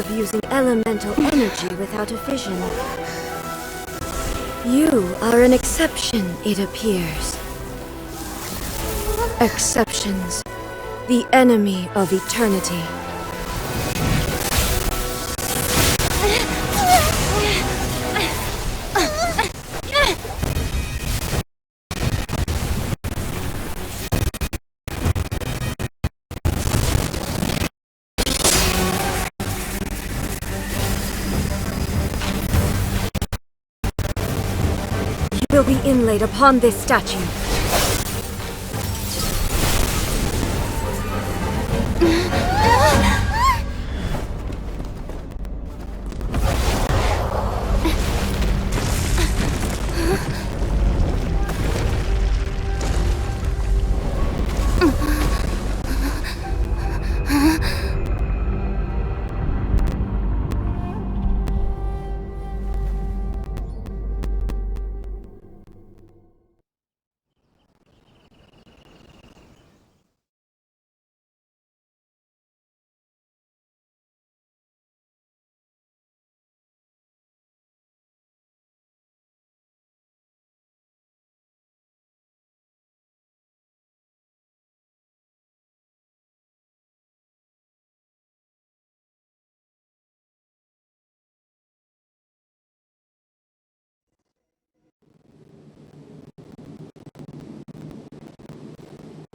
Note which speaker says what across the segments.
Speaker 1: of using elemental energy without a fission. You are an exception, it appears. Exceptions. The enemy of eternity. Will be inlaid upon this statue.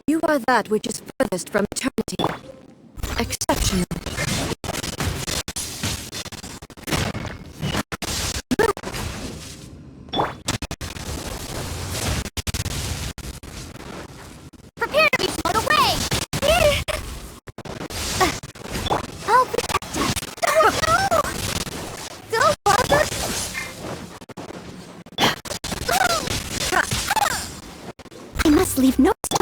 Speaker 1: You are that which is furthest from eternity. Exceptional.
Speaker 2: Prepare to be blown away! I'll protect us! No! Go, father! I must leave no stone.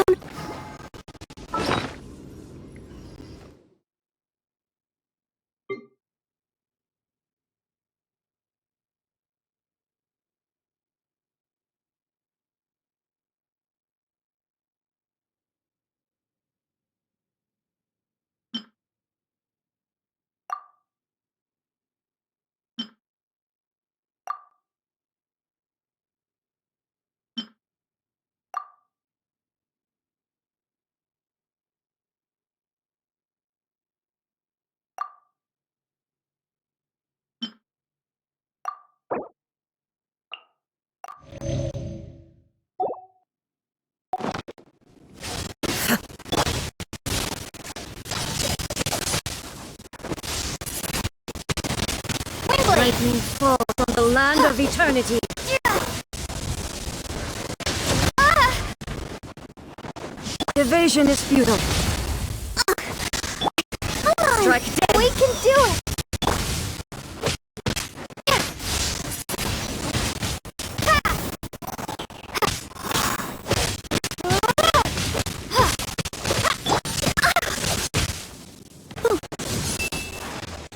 Speaker 1: Lightning falls on the land of eternity. Evasion is futile.
Speaker 2: Come on!
Speaker 1: Strike dead.
Speaker 2: We can do it!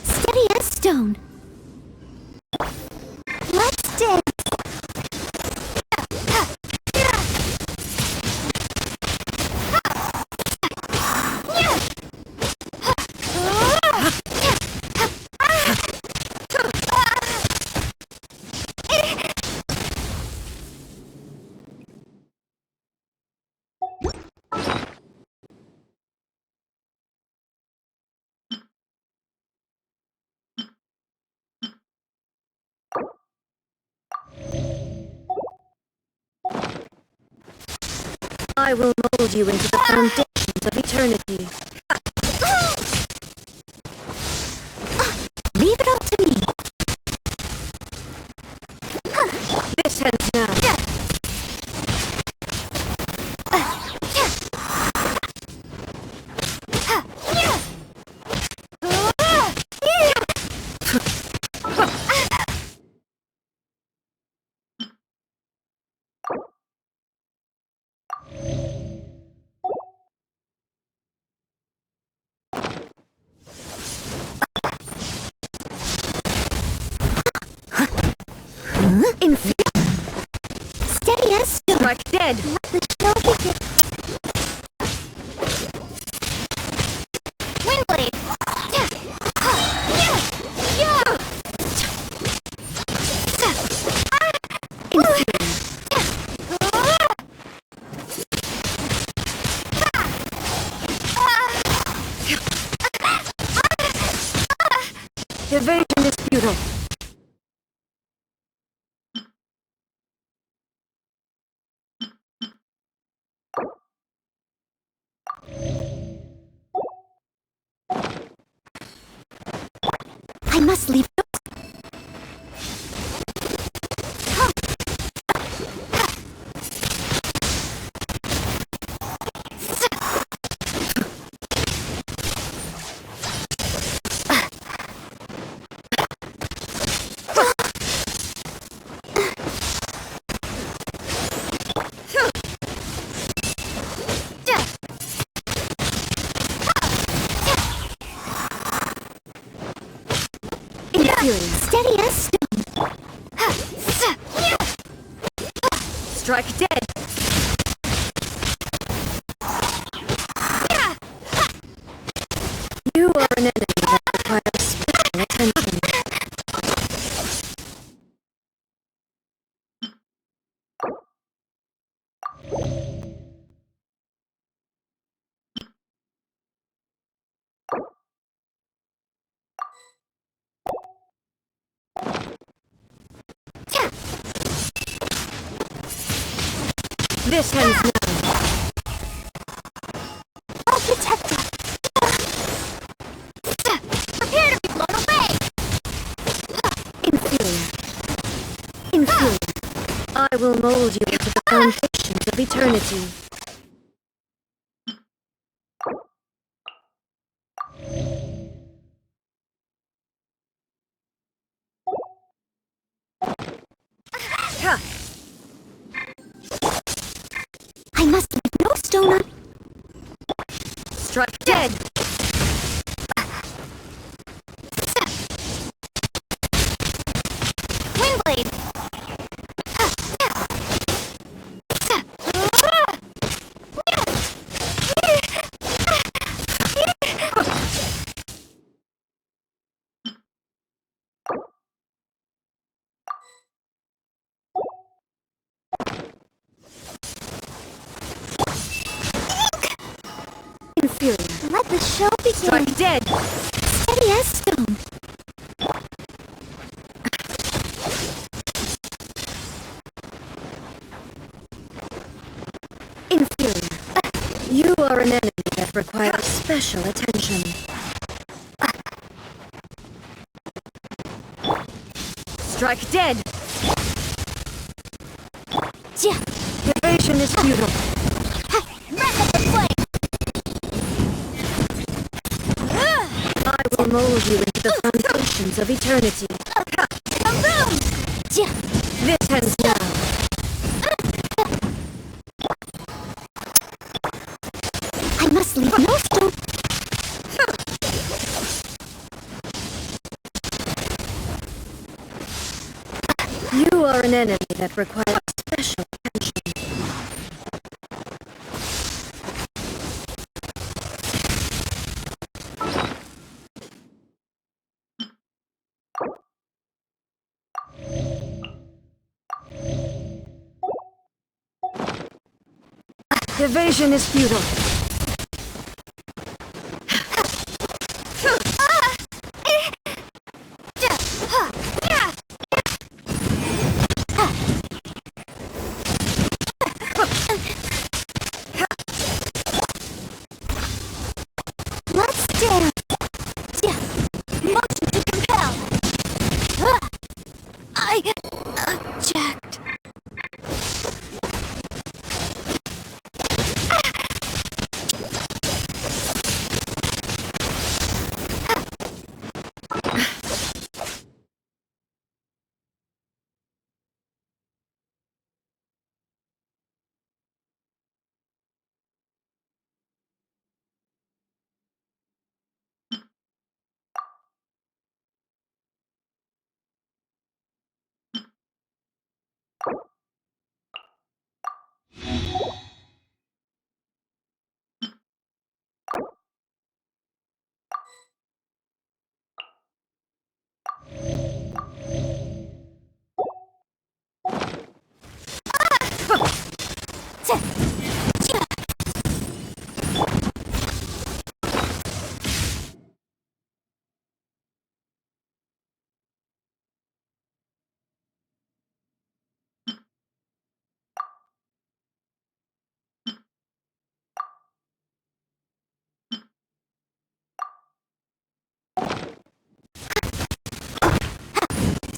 Speaker 2: Steady as stone. Let's dance!
Speaker 1: I will mold you into the foundations of eternity.
Speaker 2: Leave it up to me.
Speaker 1: This ends now.
Speaker 2: Steady as stone.
Speaker 1: Strike dead.
Speaker 2: Let the show begin. Windblade. I must leave. Steady as stone.
Speaker 1: Strike dead. You are an enemy that requires special attention. This ends now.
Speaker 2: I'll protect us. Prepare to be blown away.
Speaker 1: Inferior. Inferior. I will mold you into the foundations of eternity.
Speaker 2: I must leave no stone un...
Speaker 1: Strike dead.
Speaker 2: Windblade.
Speaker 1: Inferior.
Speaker 2: Let the show begin.
Speaker 1: Strike dead.
Speaker 2: Steady as stone.
Speaker 1: Inferior. You are an enemy that requires special attention. Strike dead. Evasion is futile. I will mold you into the foundations of eternity. This ends now.
Speaker 2: I must leave no stone.
Speaker 1: You are an enemy that requires special attention. Evasion is futile.
Speaker 2: Let's dance. Motion to compel. I object.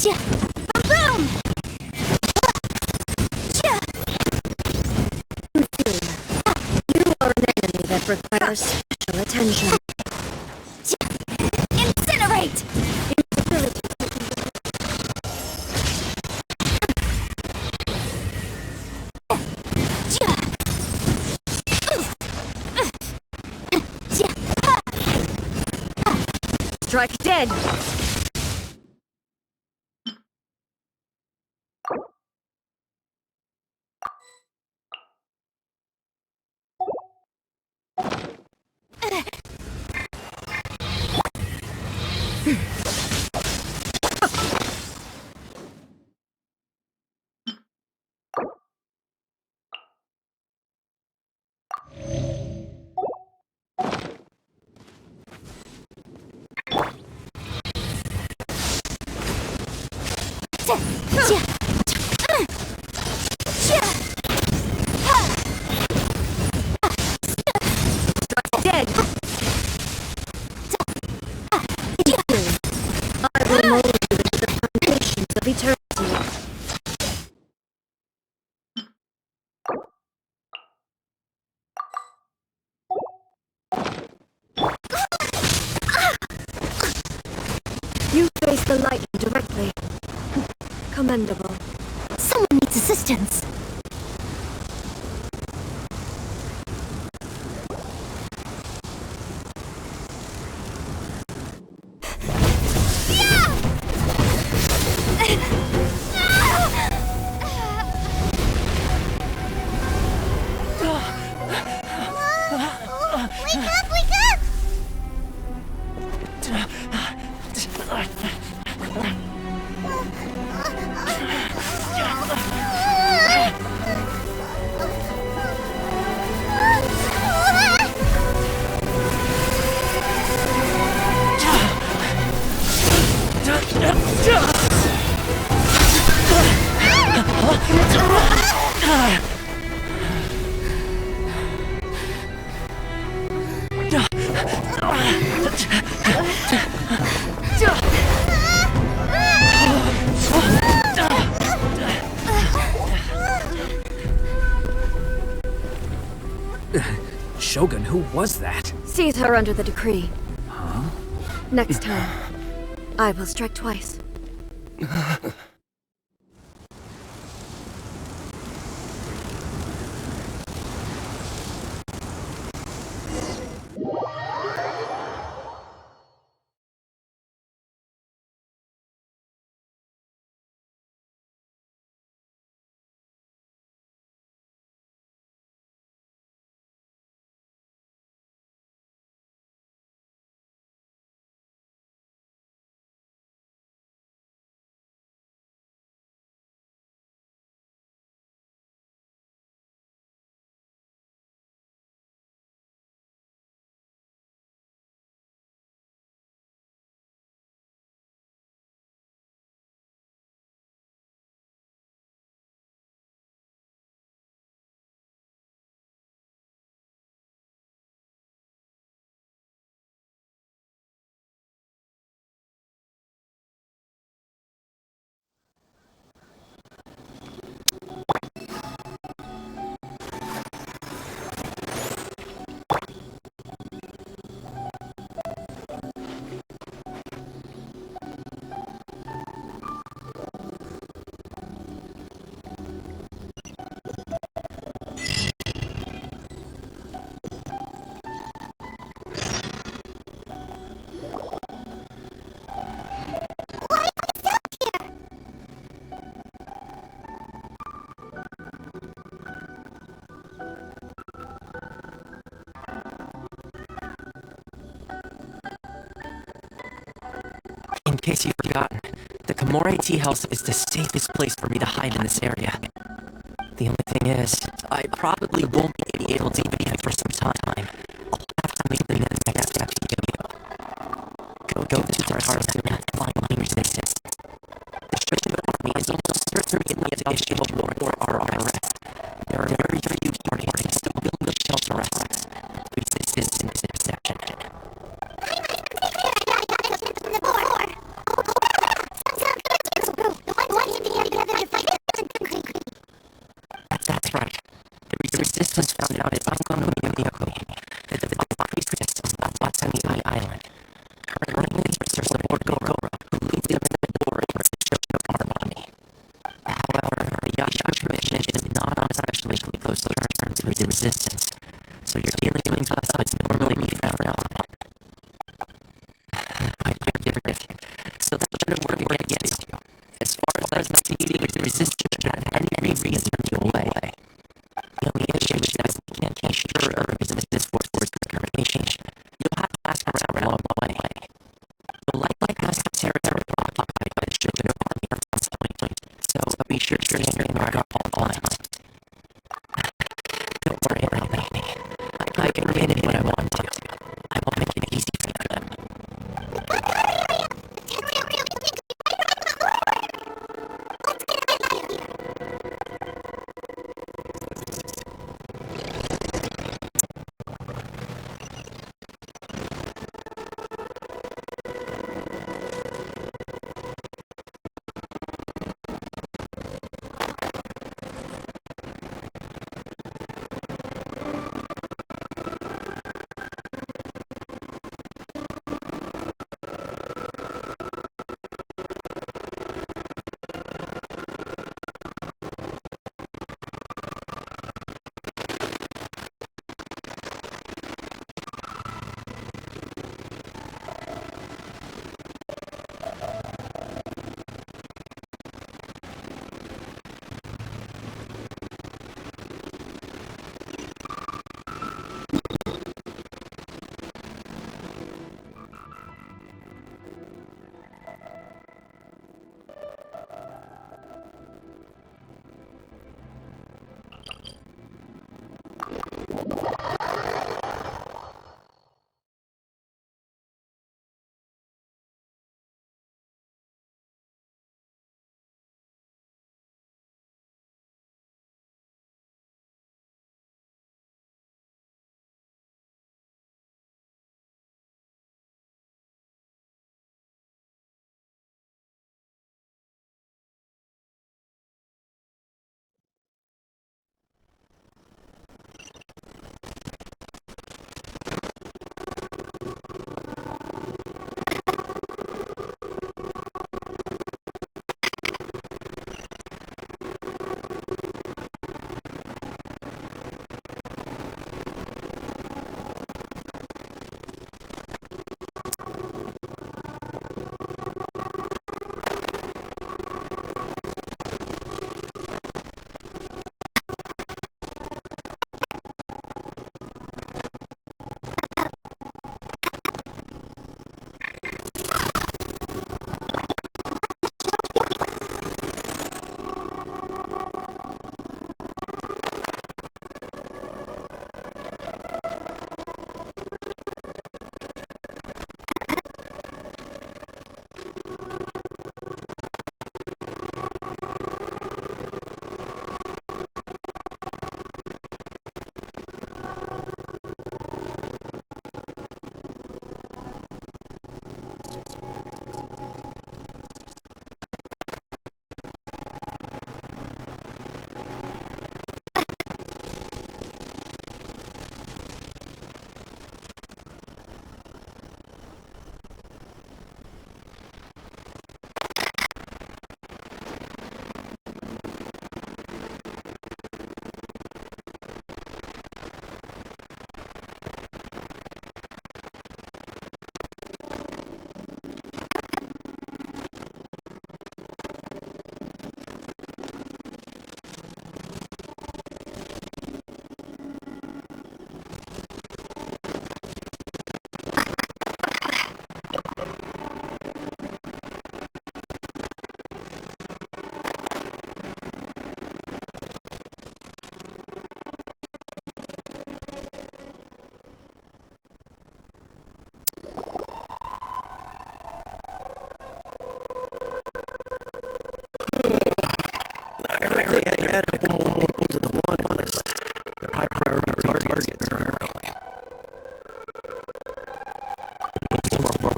Speaker 2: Ja. Boom! Ja.
Speaker 1: Euthymia, you are an enemy that requires special attention.
Speaker 2: Ja. Incinerate!
Speaker 1: Invisibility.
Speaker 2: Ja. Ja.
Speaker 1: Strike dead. Dead. I will mold you into the foundations of eternity. You face the lightning directly. Commendable.
Speaker 2: Someone needs assistance. Wake up! Wake up!
Speaker 3: Shogun, who was that?
Speaker 1: Seize her under the decree.
Speaker 3: Huh?
Speaker 1: Next time, I will strike twice.
Speaker 4: In case you've forgotten, the Komore Tea House is the safest place for me to hide in this area. The only thing is, I probably won't be able to even for some time. I'll have to make the next step to you. Go to the Arsenal and find my resistance. The Shogun army is almost certainly in the issue of war for our arrest. There are very few parties still building the shelter us. Resistance is an exception. sure to stay in your guard all times. Don't worry about me. I can get it when I want to. I will make it easy for them.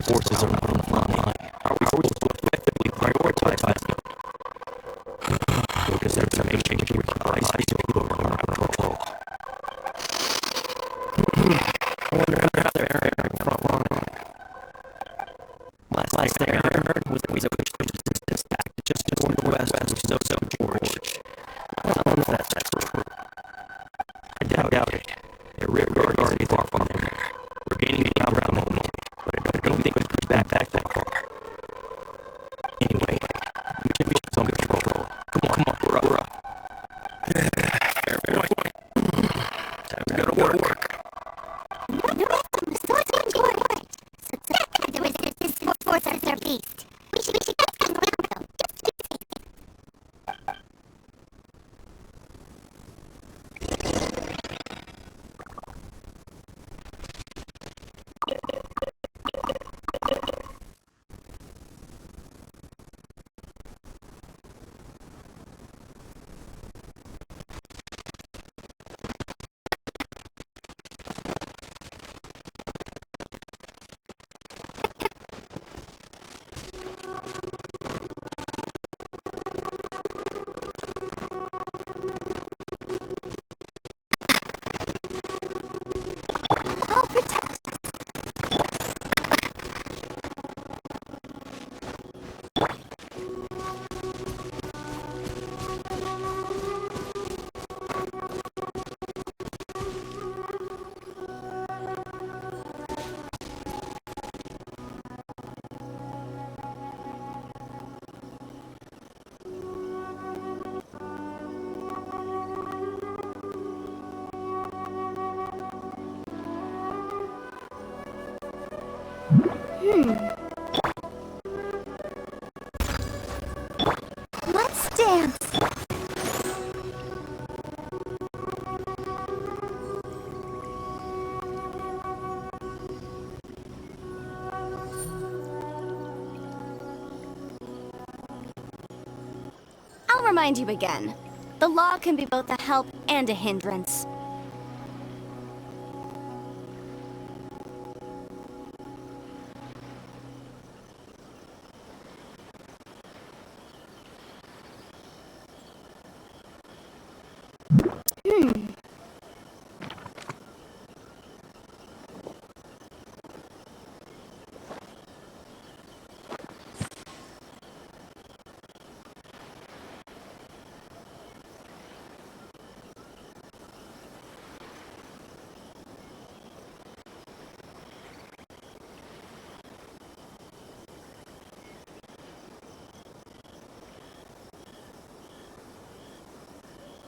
Speaker 5: Forces are not on the front line. Are we supposed to effectively prioritize them? Because there's some exchange requires people are under control. I wonder how they're airing the front line. Last thing I heard was that we switched the distance back to just northwest of So George. I don't know if that's true. I doubt it. Their rear guard is already far from there. We're gaining ground around the moment, but I don't think we push back that far. Anyway, we should be some control. Come on, we're up. Fair point. Time to go to work.
Speaker 2: Let's dance. I'll remind you again. The law can be both a help and a hindrance.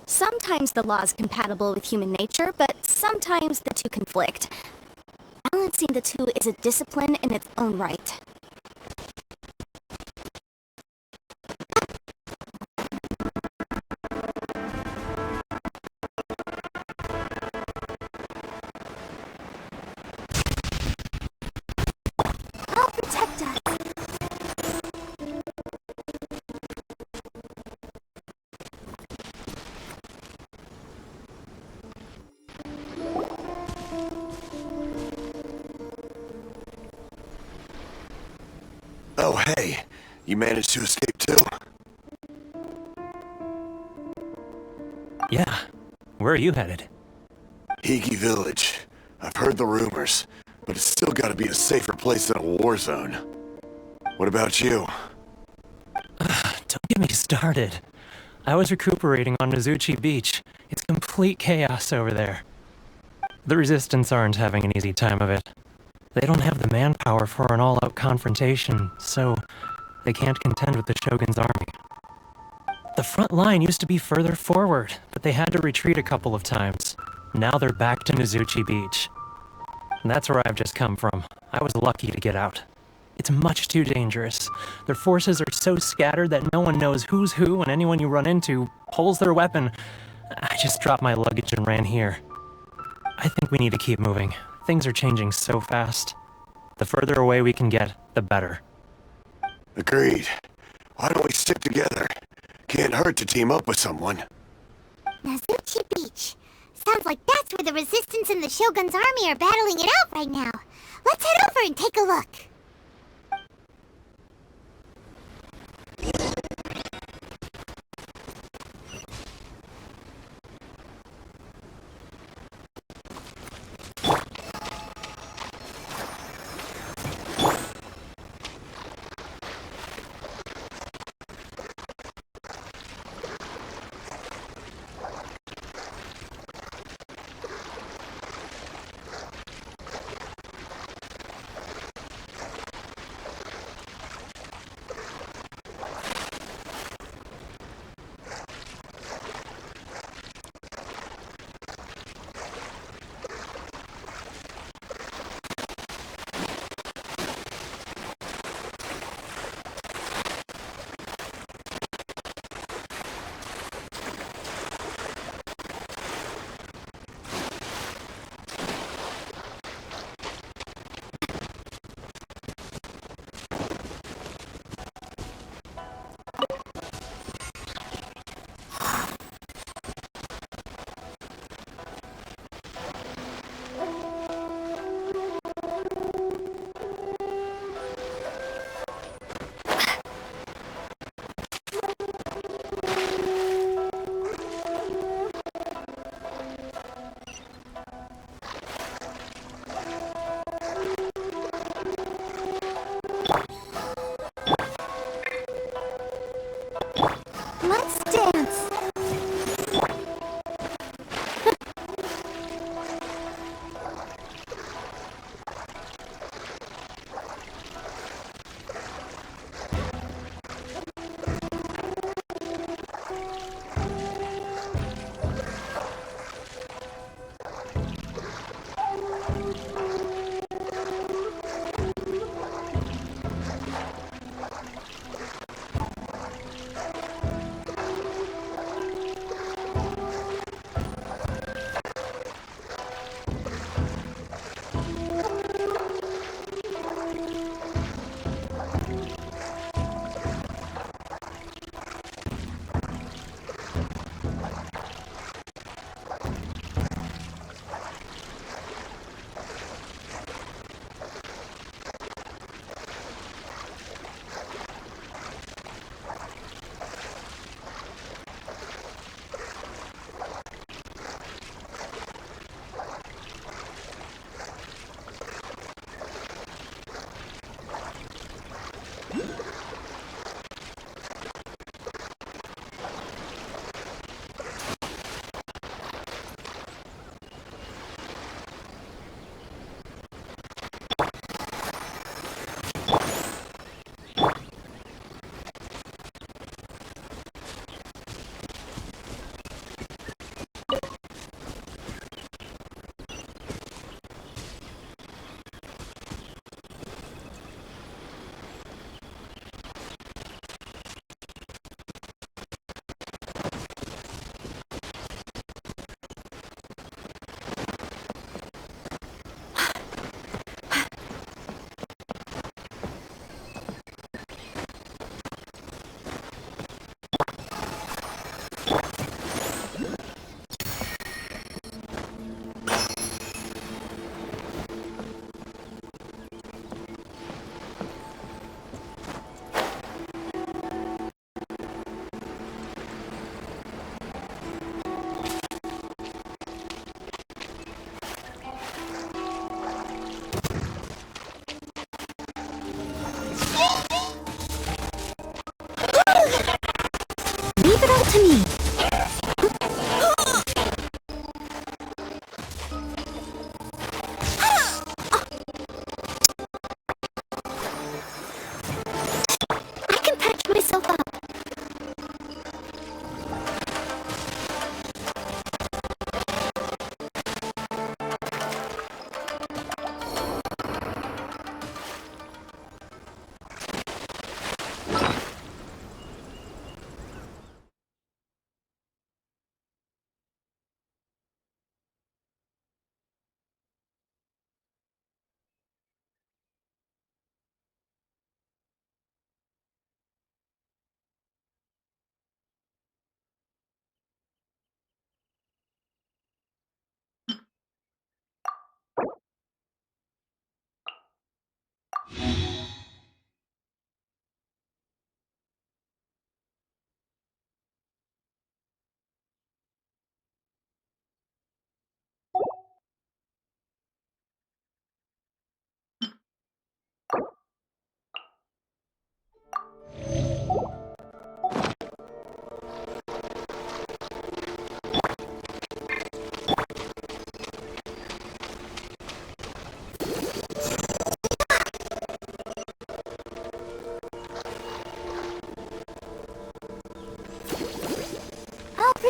Speaker 2: Sometimes the law is compatible with human nature, but sometimes the two conflict. Balancing the two is a discipline in its own right. I'll protect us.
Speaker 6: Oh, hey. You managed to escape too?
Speaker 5: Yeah. Where are you headed?
Speaker 6: Higi Village. I've heard the rumors, but it's still gotta be a safer place than a war zone. What about you?
Speaker 5: Don't get me started. I was recuperating on Nozuchi Beach. It's complete chaos over there. The Resistance aren't having an easy time of it. They don't have the manpower for an all-out confrontation, so they can't contend with the Shogun's army. The front line used to be further forward, but they had to retreat a couple of times. Now they're back to Nozuchi Beach. And that's where I've just come from. I was lucky to get out. It's much too dangerous. Their forces are so scattered that no one knows who's who, and anyone you run into pulls their weapon. I just dropped my luggage and ran here. I think we need to keep moving. Things are changing so fast. The further away we can get, the better.
Speaker 6: Agreed. Why don't we stick together? Can't hurt to team up with someone.
Speaker 2: Nozuchi Beach. Sounds like that's where the Resistance and the Shogun's army are battling it out right now. Let's head over and take a look.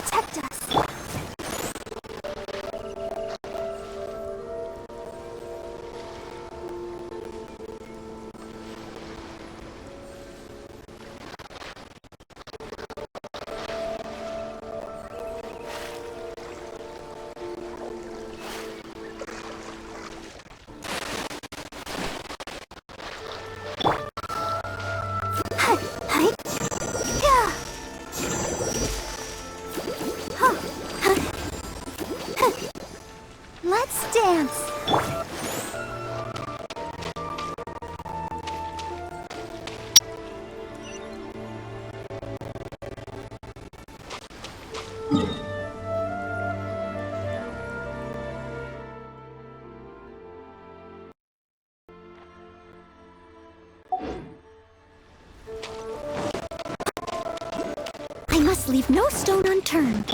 Speaker 2: protect us. Let's dance. I must leave no stone unturned.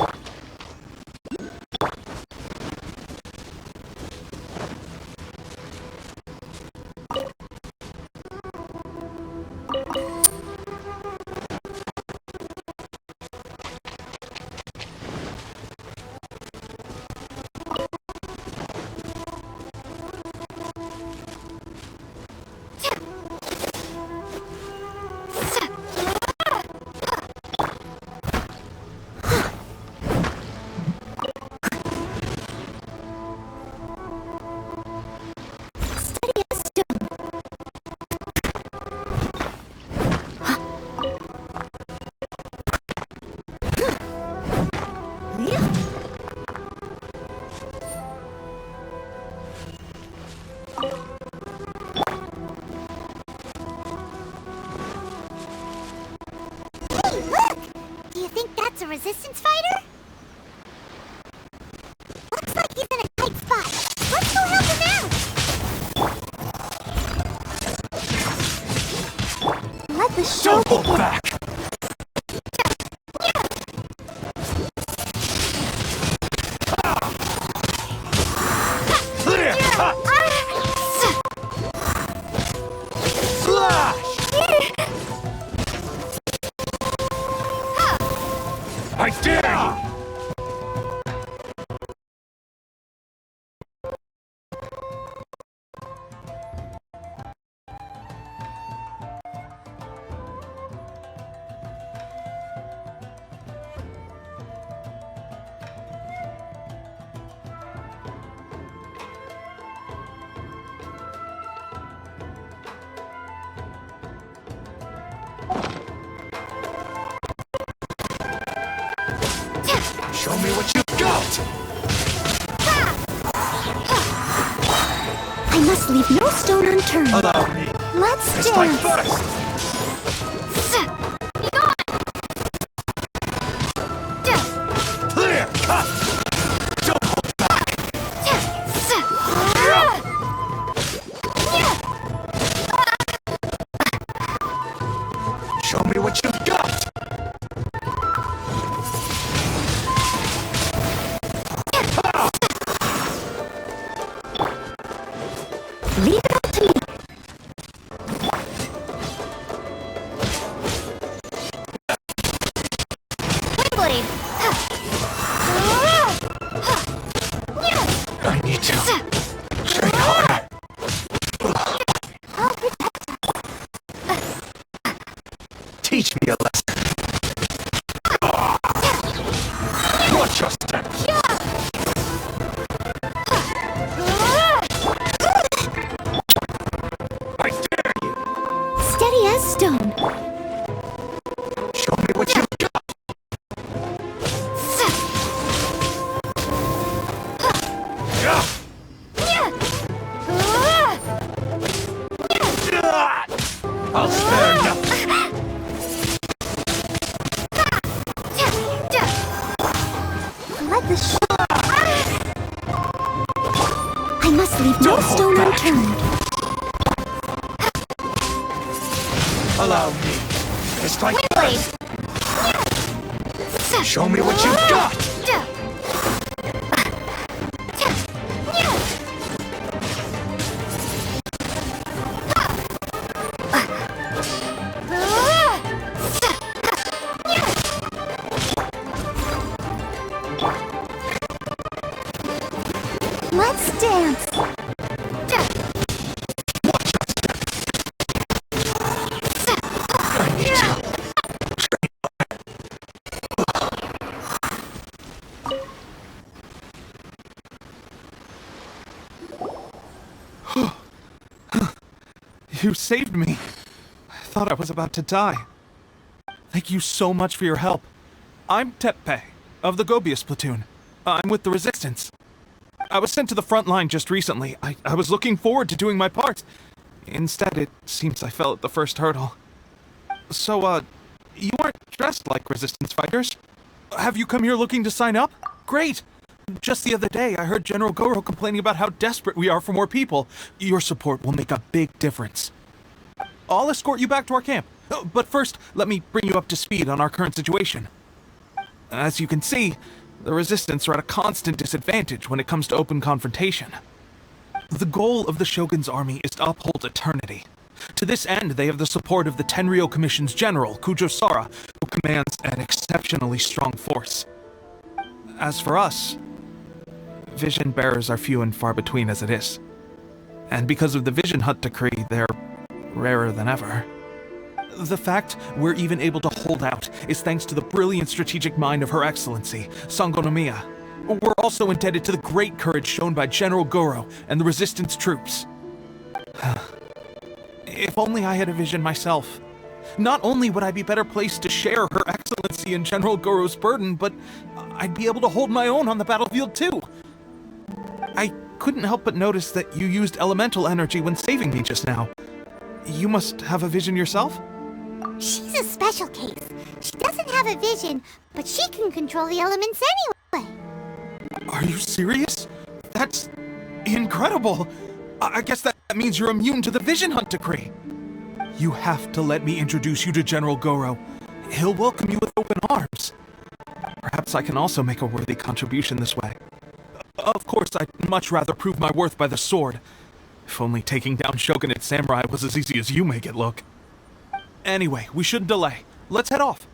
Speaker 2: A resistance fighter? Looks like he's in a tight spot. Let's go help him out! Let the show begin!
Speaker 5: Hold back! Clear! Flash! I dare you! Show me what you've got!
Speaker 2: I must leave no stone unturned.
Speaker 5: Allow me.
Speaker 2: Let's
Speaker 5: It's my
Speaker 2: dance.
Speaker 5: first! Clear! Cut! Don't hold back! Show me what you've got!
Speaker 2: Leave it up to me. Blade.
Speaker 5: I need to train harder.
Speaker 2: I'll protect us.
Speaker 5: Teach me a lesson. Watch your step. I dare you.
Speaker 2: Steady as stone.
Speaker 5: Show me what you've got. I'll spare nothing.
Speaker 2: Let the I must leave no
Speaker 5: Don't hold
Speaker 2: stone
Speaker 5: back.
Speaker 2: unturned.
Speaker 5: Allow me. It's like
Speaker 2: Blade.
Speaker 5: show me what you've got.
Speaker 7: You saved me. I thought I was about to die. Thank you so much for your help. I'm Teppei, of the Gobius platoon. I'm with the Resistance. I was sent to the front line just recently. I was looking forward to doing my part. Instead, it seems I fell at the first hurdle. So, you aren't dressed like Resistance fighters? Have you come here looking to sign up? Great! Just the other day, I heard General Goro complaining about how desperate we are for more people. Your support will make a big difference. I'll escort you back to our camp. But first, let me bring you up to speed on our current situation. As you can see, the Resistance are at a constant disadvantage when it comes to open confrontation. The goal of the Shogun's army is to uphold eternity. To this end, they have the support of the Tenryou Commission's general, Kujosara, who commands an exceptionally strong force. As for us, vision bearers are few and far between as it is. And because of the Vision Hut decree, they're rarer than ever. The fact we're even able to hold out is thanks to the brilliant strategic mind of Her Excellency, Sangonomiya. We're also indebted to the great courage shown by General Goro and the Resistance troops. If only I had a vision myself. Not only would I be better placed to share Her Excellency and General Goro's burden, but I'd be able to hold my own on the battlefield too. I couldn't help but notice that you used elemental energy when saving me just now. You must have a vision yourself?
Speaker 8: She's a special case. She doesn't have a vision, but she can control the elements anyway.
Speaker 7: Are you serious? That's incredible. I guess that means you're immune to the Vision Hunt decree. You have to let me introduce you to General Goro. He'll welcome you with open arms. Perhaps I can also make a worthy contribution this way. Of course, I'd much rather prove my worth by the sword. If only taking down Shogunate samurai was as easy as you make it look. Anyway, we shouldn't delay. Let's head off.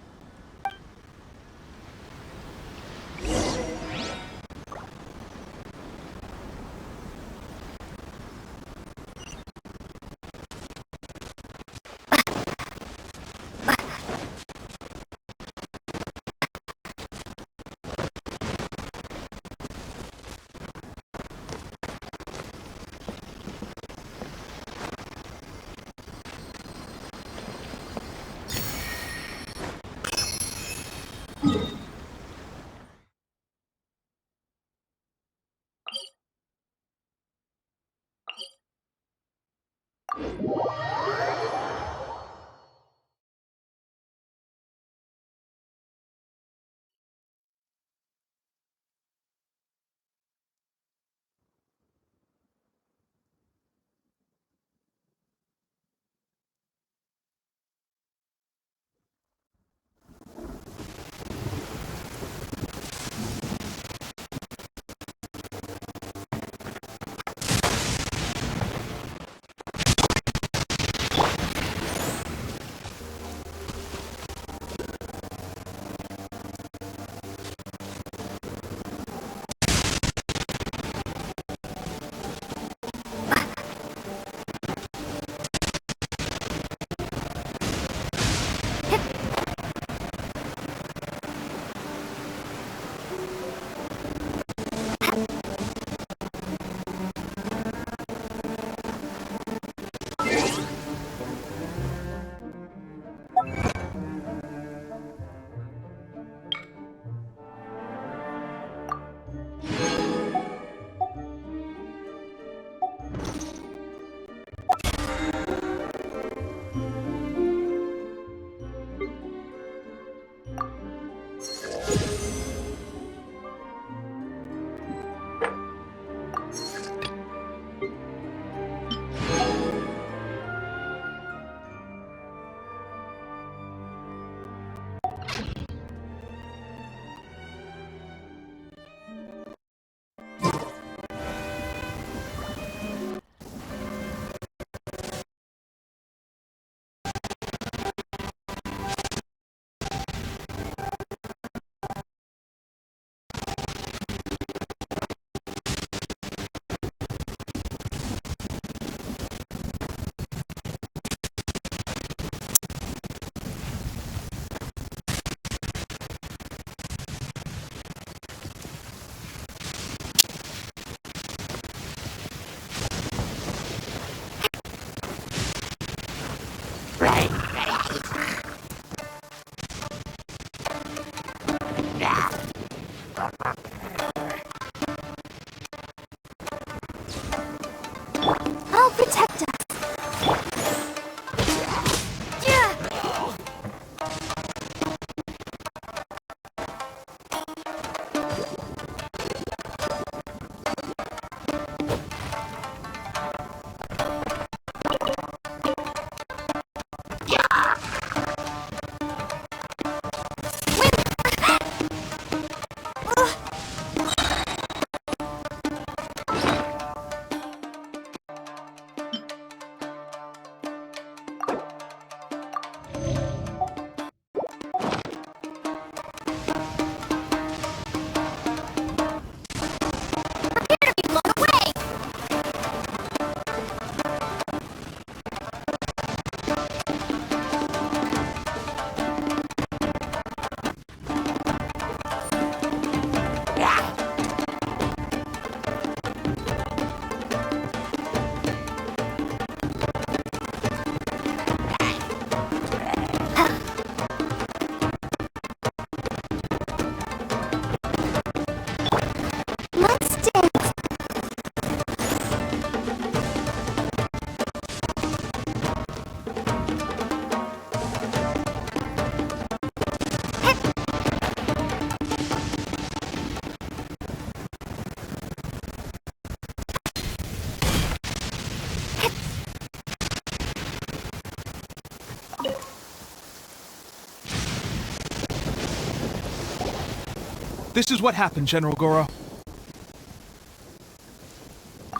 Speaker 7: This is what happened, General Goro.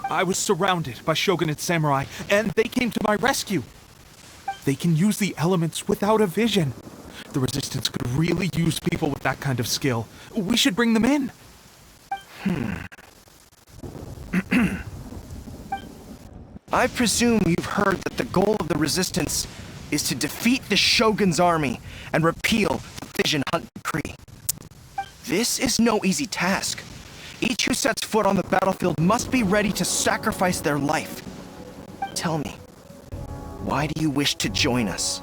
Speaker 7: I was surrounded by Shogunate samurai, and they came to my rescue. They can use the elements without a vision. The Resistance could really use people with that kind of skill. We should bring them in.
Speaker 9: I presume you've heard that the goal of the Resistance is to defeat the Shogun's army and repeal the Vision Hunt Decree. This is no easy task. Each who sets foot on the battlefield must be ready to sacrifice their life. Tell me, why do you wish to join us?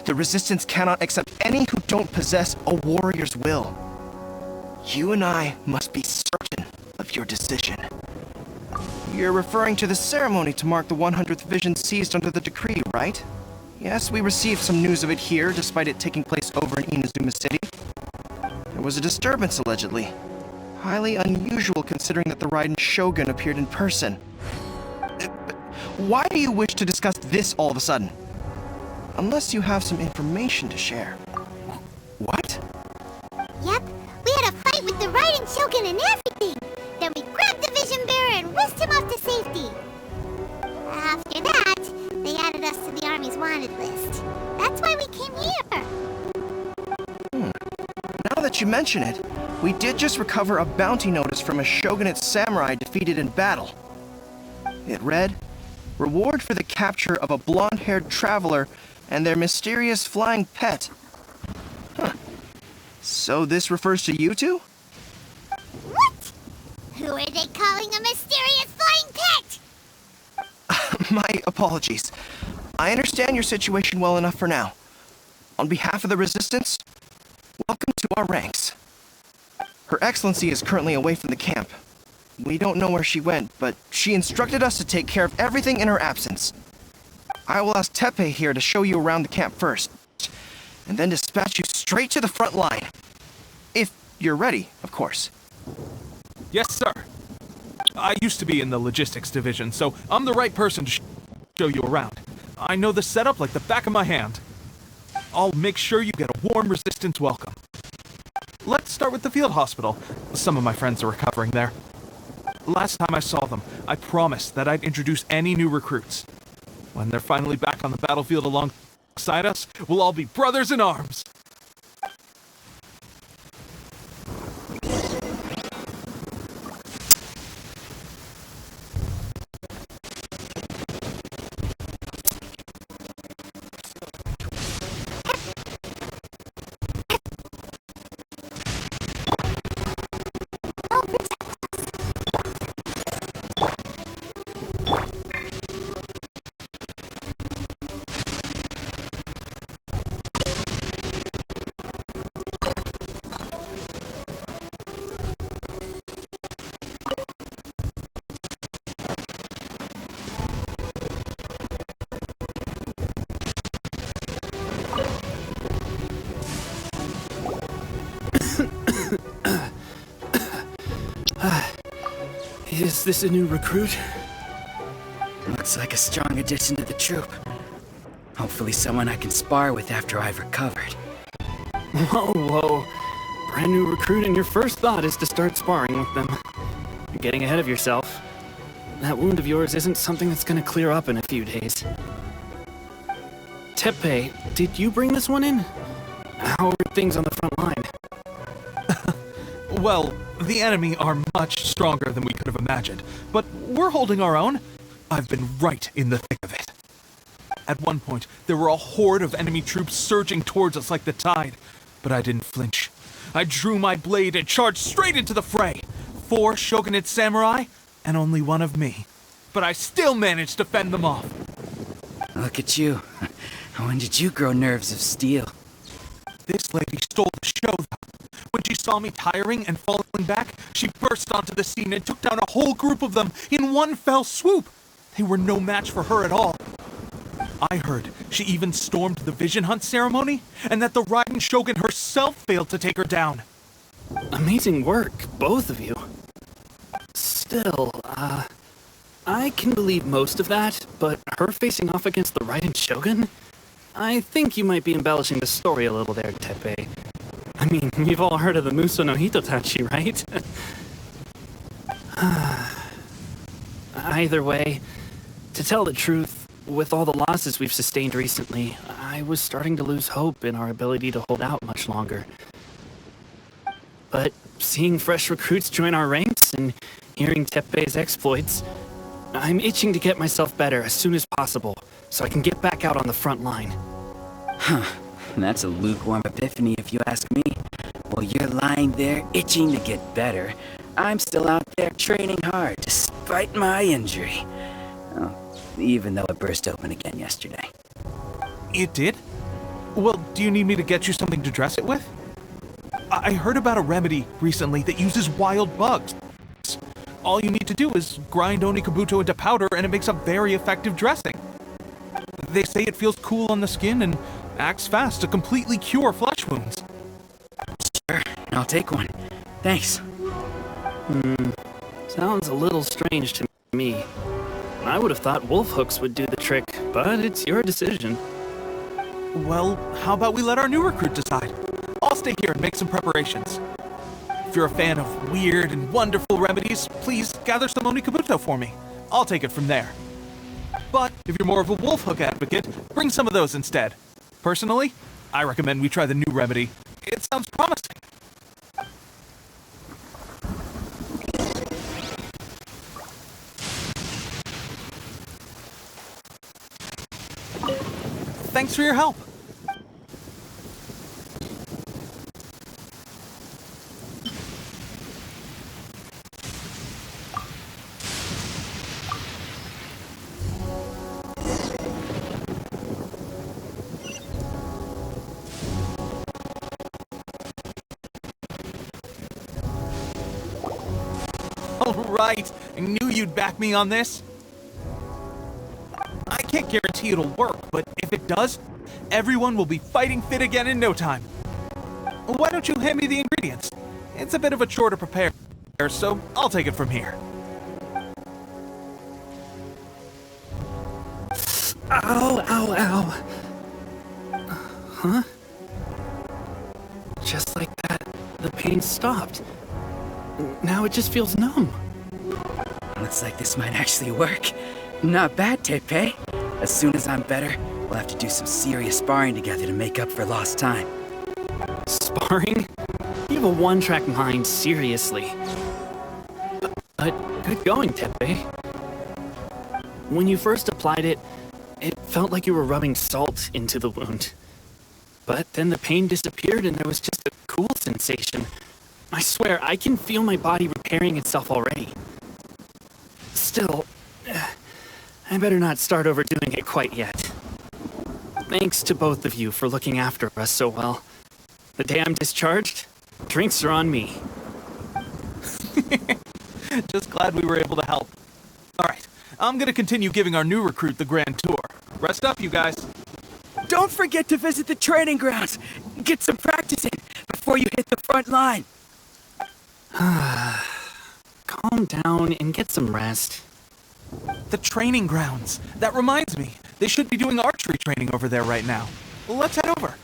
Speaker 9: The Resistance cannot accept any who don't possess a warrior's will. You and I must be certain of your decision. You're referring to the ceremony to mark the 100th Vision seized under the decree, right? Yes, we received some news of it here, despite it taking place over in Inazuma City. There was a disturbance, allegedly. Highly unusual considering that the Raiden Shogun appeared in person. Why do you wish to discuss this all of a sudden? Unless you have some information to share. What?
Speaker 8: Yep, we had a fight with the Raiden Shogun and everything. Then we grabbed the Vision Bearer and whisked him off to safety. After that, they added us to the Army's wanted list. That's why we came here.
Speaker 9: Now that you mention it, we did just recover a bounty notice from a Shogunate samurai defeated in battle. It read, "Reward for the capture of a blonde-haired traveler and their mysterious flying pet." Huh. So this refers to you two?
Speaker 8: What? Who are they calling a mysterious flying pet?
Speaker 9: My apologies. I understand your situation well enough for now. On behalf of the Resistance, welcome to our ranks. Her Excellency is currently away from the camp. We don't know where she went, but she instructed us to take care of everything in her absence. I will ask Teppei here to show you around the camp first, and then dispatch you straight to the front line. If you're ready, of course.
Speaker 7: Yes, sir. I used to be in the logistics division, so I'm the right person to show you around. I know the setup like the back of my hand. I'll make sure you get a warm Resistance welcome. Let's start with the field hospital. Some of my friends are recovering there. Last time I saw them, I promised that I'd introduce any new recruits. When they're finally back on the battlefield alongside us, we'll all be brothers in arms.
Speaker 3: Is this a new recruit? Looks like a strong addition to the troop. Hopefully someone I can spar with after I've recovered. Whoa. Brand new recruit and your first thought is to start sparring with them. You're getting ahead of yourself. That wound of yours isn't something that's gonna clear up in a few days. Teppei, did you bring this one in? How are things on the front line?
Speaker 7: Well, the enemy are much stronger than we could have imagined, but we're holding our own. I've been right in the thick of it. At one point, there were a horde of enemy troops surging towards us like the tide, but I didn't flinch. I drew my blade and charged straight into the fray. 4 Shogunate samurai, and only 1 of me. But I still managed to fend them off.
Speaker 3: Look at you. When did you grow nerves of steel?
Speaker 7: This lady stole the show, though. When she saw me tiring and falling back, she burst onto the scene and took down a whole group of them in one fell swoop. They were no match for her at all. I heard she even stormed the Vision Hunt ceremony, and that the Raiden Shogun herself failed to take her down.
Speaker 3: Amazing work, both of you. Still, I can believe most of that, but her facing off against the Raiden Shogun? I think you might be embellishing the story a little there, Teppei.
Speaker 5: I mean, we've all heard of the Muso no Hitotachi, right? Either way, to tell the truth, with all the losses we've sustained recently, I was starting to lose hope in our ability to hold out much longer. But seeing fresh recruits join our ranks and hearing Teppei's exploits, I'm itching to get myself better as soon as possible, so I can get back out on the front line.
Speaker 3: Huh. That's a lukewarm epiphany if you ask me. While you're lying there itching to get better, I'm still out there training hard despite my injury. Oh, even though it burst open again yesterday.
Speaker 7: It did? Well, do you need me to get you something to dress it with? I heard about a remedy recently that uses wild bugs. All you need to do is grind Onikabuto into powder and it makes a very effective dressing. They say it feels cool on the skin and acts fast to completely cure flesh wounds.
Speaker 3: Sure, I'll take one. Thanks.
Speaker 5: Sounds a little strange to me. I would have thought wolf hooks would do the trick, but it's your decision.
Speaker 7: Well, how about we let our new recruit decide? I'll stay here and make some preparations. If you're a fan of weird and wonderful remedies, please gather some Onikabuto for me. I'll take it from there. But if you're more of a wolf hook advocate, bring some of those instead. Personally, I recommend we try the new remedy. It sounds promising. Thanks for your help. All right, I knew you'd back me on this. I can't guarantee it'll work, but if it does, everyone will be fighting fit again in no time. Why don't you hand me the ingredients? It's a bit of a chore to prepare, so I'll take it from here.
Speaker 5: Ow, ow, ow. Huh? Just like that, the pain stopped. Now it just feels numb.
Speaker 3: Looks like this might actually work. Not bad, Teppei. As soon as I'm better, we'll have to do some serious sparring together to make up for lost time.
Speaker 5: Sparring? You have a one-track mind, seriously. But good going, Teppei. When you first applied it, it felt like you were rubbing salt into the wound. But then the pain disappeared and there was just a cool sensation. I swear, I can feel my body repairing itself already. Still, I better not start overdoing it quite yet. Thanks to both of you for looking after us so well. The day I'm discharged, drinks are on me.
Speaker 7: Just glad we were able to help. All right, I'm gonna continue giving our new recruit the grand tour. Rest up, you guys.
Speaker 3: Don't forget to visit the training grounds. Get some practice in before you hit the front line.
Speaker 5: Calm down and get some rest.
Speaker 7: The training grounds. That reminds me. They should be doing archery training over there right now. Let's head over.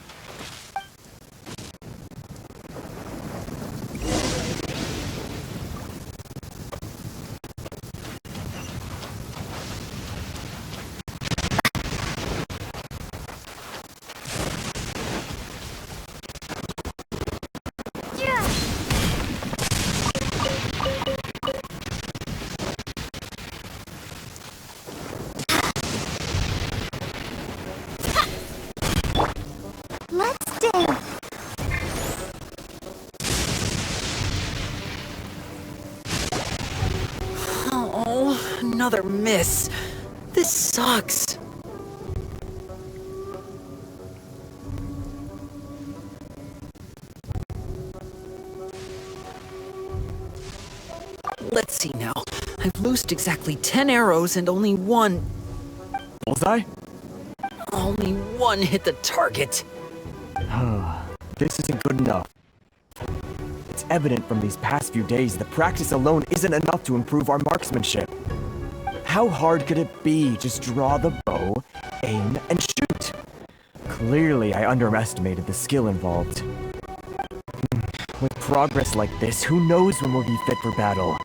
Speaker 8: Let's dance.
Speaker 4: Oh, another miss. This sucks. Let's see now. I've loosed exactly 10 arrows and only one...
Speaker 10: Bullseye?
Speaker 4: Only one hit the target.
Speaker 10: This isn't good enough. It's evident from these past few days that practice alone isn't enough to improve our marksmanship. How hard could it be? Just draw the bow, aim, and shoot. Clearly, I underestimated the skill involved. With progress like this, who knows when we'll be fit for battle?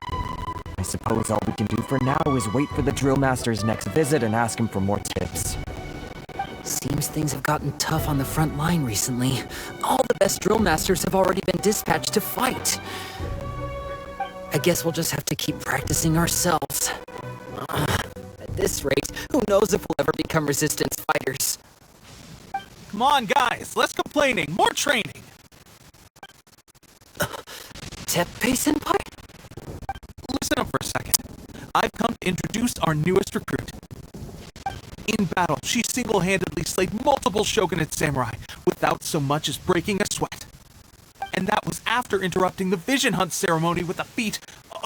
Speaker 10: I suppose all we can do for now is wait for the drill master's next visit and ask him for more tips.
Speaker 4: Seems things have gotten tough on the front line recently. All the best drill masters have already been dispatched to fight. I guess we'll just have to keep practicing ourselves. At this rate, who knows if we'll ever become resistance fighters.
Speaker 7: Come on, guys, less complaining, more training!
Speaker 4: Teppei-senpai?
Speaker 7: Listen up for a second. I've come to introduce our newest recruit. In battle, she single-handedly slayed multiple shogunate samurai without so much as breaking a sweat. And that was after interrupting the vision hunt ceremony with a feat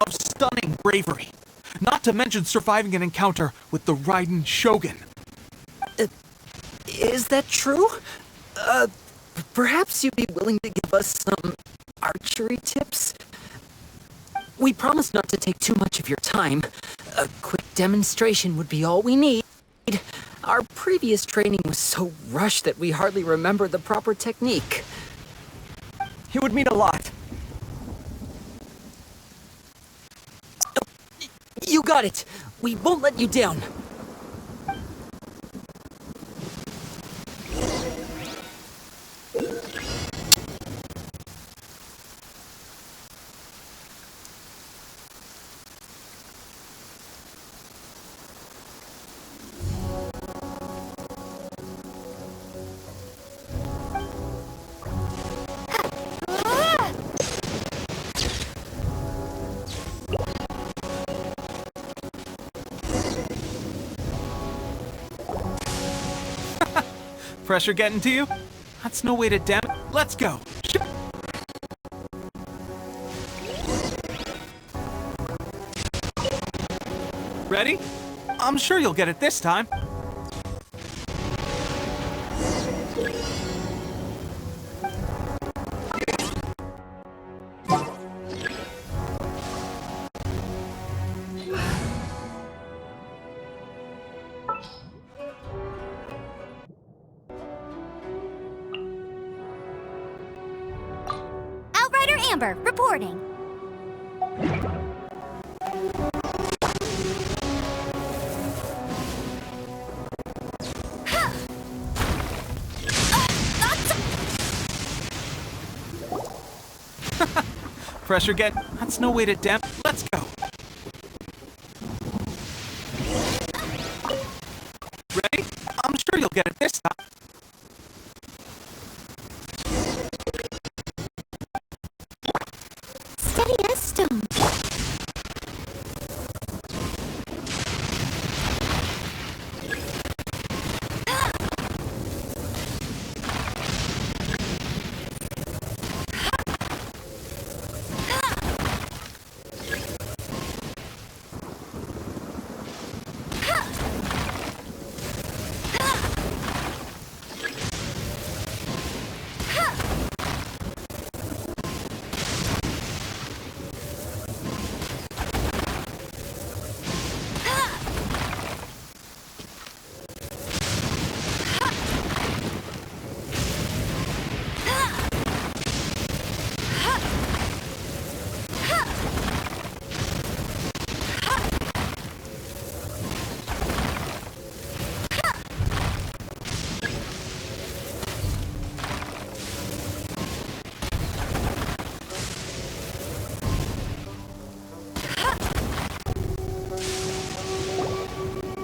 Speaker 7: of stunning bravery. Not to mention surviving an encounter with the Raiden Shogun.
Speaker 4: Is that true? Perhaps you'd be willing to give us some archery tips? We promise not to take too much of your time. A quick demonstration would be all we need. Our previous training was so rushed that we hardly remember the proper technique.
Speaker 10: It would mean a lot.
Speaker 4: You got it! We won't let you down!
Speaker 7: Pressure getting to you? That's no way to damn it. Let's go. Ready? I'm sure you'll get it this time.
Speaker 2: Outrider Amber, reporting.
Speaker 7: Pressure get. That's no way to damn. Let's go. Ready? I'm sure you'll get it this time.
Speaker 8: Steady as stone.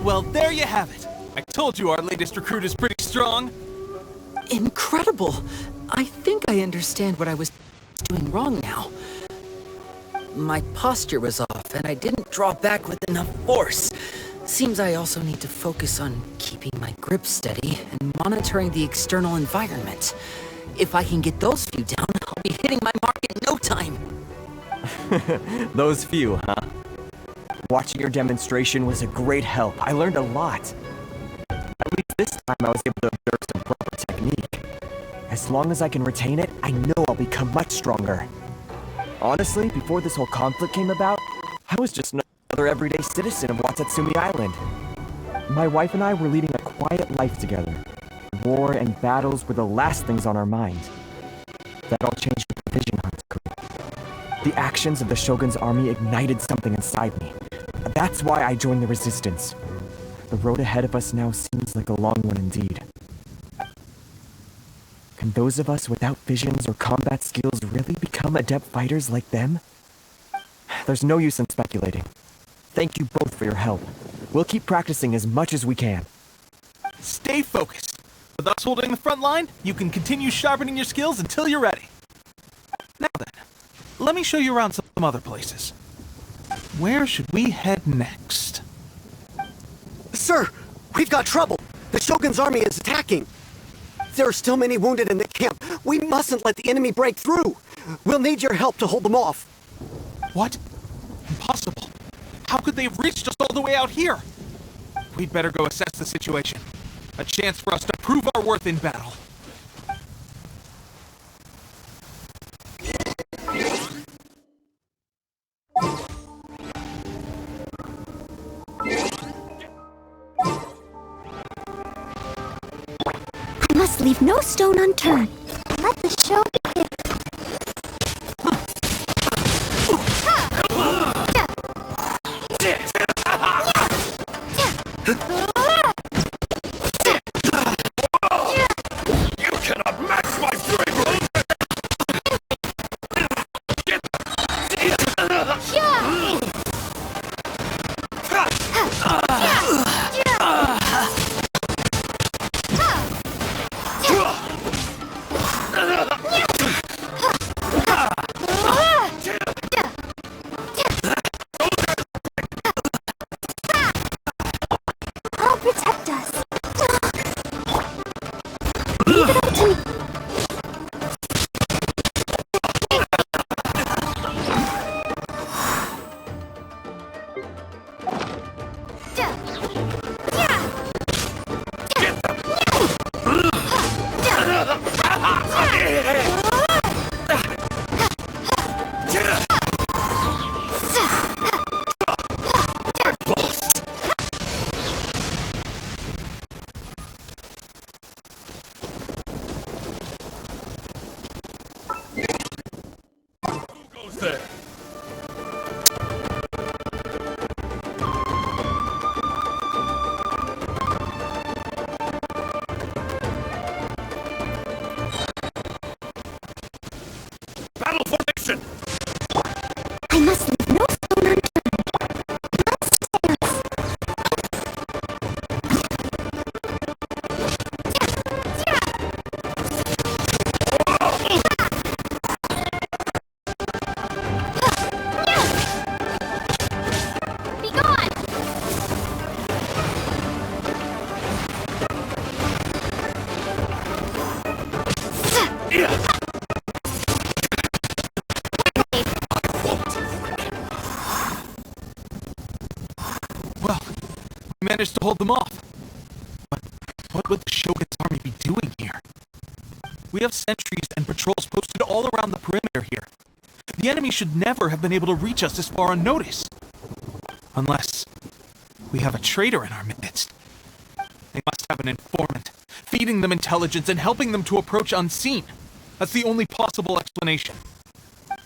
Speaker 7: Well, there you have it. I told you our latest recruit is pretty strong.
Speaker 4: Incredible! I think I understand what I was doing wrong now. My posture was off, and I didn't draw back with enough force. Seems I also need to focus on keeping my grip steady and monitoring the external environment. If I can get those few down, I'll be hitting my mark in no time.
Speaker 10: Those few, huh? Watching your demonstration was a great help. I learned a lot. At least this time I was able to observe some proper technique. As long as I can retain it, I know I'll become much stronger. Honestly, before this whole conflict came about, I was just another everyday citizen of Watatsumi Island. My wife and I were leading a quiet life together. War and battles were the last things on our mind. That all changed with the Vision Hunt's crew. The actions of the Shogun's army ignited something inside me. That's why I joined the Resistance. The road ahead of us now seems like a long one indeed. Can those of us without visions or combat skills really become adept fighters like them? There's no use in speculating. Thank you both for your help. We'll keep practicing as much as we can.
Speaker 7: Stay focused. With us holding the front line, you can continue sharpening your skills until you're ready. Now then, let me show you around some other places. Where should we head next?
Speaker 11: Sir, we've got trouble. The Shogun's army is attacking. There are still many wounded in the camp. We mustn't let the enemy break through. We'll need your help to hold them off.
Speaker 7: What? Impossible. How could they have reached us all the way out here? We'd better go assess the situation. A chance for us to prove our worth in battle.
Speaker 2: I must leave no stone unturned. Let the show begin. Protect us. Leave it up to me. I must leave no stone unturned. Be gone!
Speaker 7: Well, we managed to hold them off. But what would the Shogun's army be doing here? We have sentries and patrols posted all around the perimeter here. The enemy should never have been able to reach us this far unnoticed. Unless we have a traitor in our midst. They must have an informant, feeding them intelligence and helping them to approach unseen. That's the only possible explanation.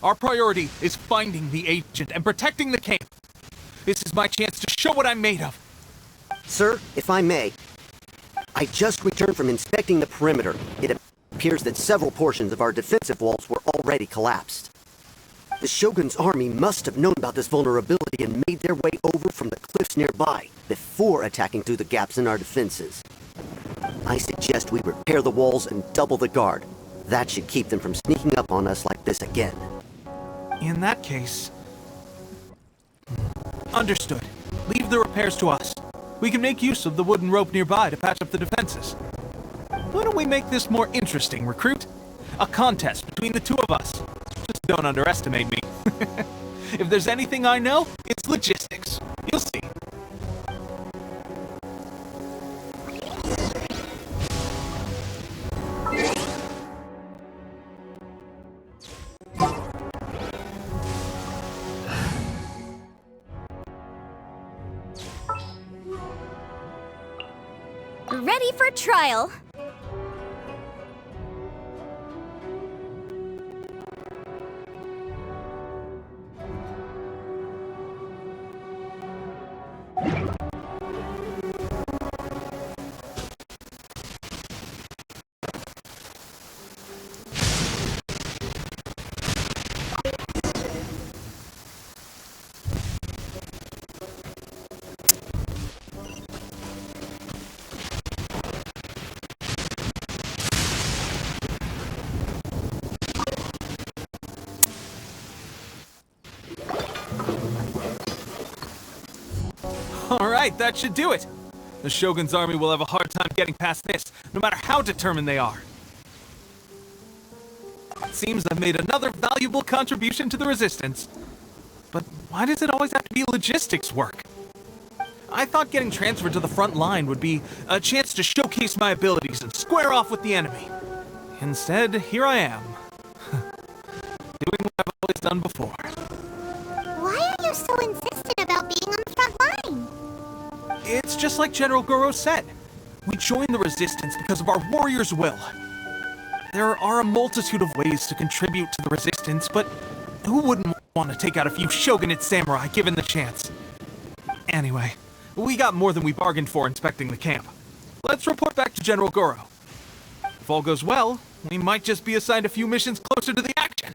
Speaker 7: Our priority is finding the agent and protecting the camp. This is my chance to show what I'm made of.
Speaker 11: Sir, if I may, I just returned from inspecting the perimeter. It appears that several portions of our defensive walls were already collapsed. The Shogun's army must have known about this vulnerability and made their way over from the cliffs nearby before attacking through the gaps in our defenses. I suggest we repair the walls and double the guard. That should keep them from sneaking up on us like this again.
Speaker 7: In that case... Understood. Leave the repairs to us. We can make use of the wooden rope nearby to patch up the defenses. Why don't we make this more interesting, recruit? A contest between the two of us. Just don't underestimate me. If there's anything I know, it's logistics. You'll see.
Speaker 2: Ready for trial.
Speaker 7: Alright, that should do it. The Shogun's army will have a hard time getting past this, no matter how determined they are. It seems I've made another valuable contribution to the Resistance. But why does it always have to be logistics work? I thought getting transferred to the front line would be a chance to showcase my abilities and square off with the enemy. Instead, here I am. Doing what I've always done before.
Speaker 8: Why are you so insistent about being on the front line?
Speaker 7: It's just like General Goro said. We joined the Resistance because of our warrior's will. There are a multitude of ways to contribute to the Resistance, but who wouldn't want to take out a few shogunate samurai given the chance? Anyway, we got more than we bargained for inspecting the camp. Let's report back to General Goro. If all goes well, we might just be assigned a few missions closer to the action.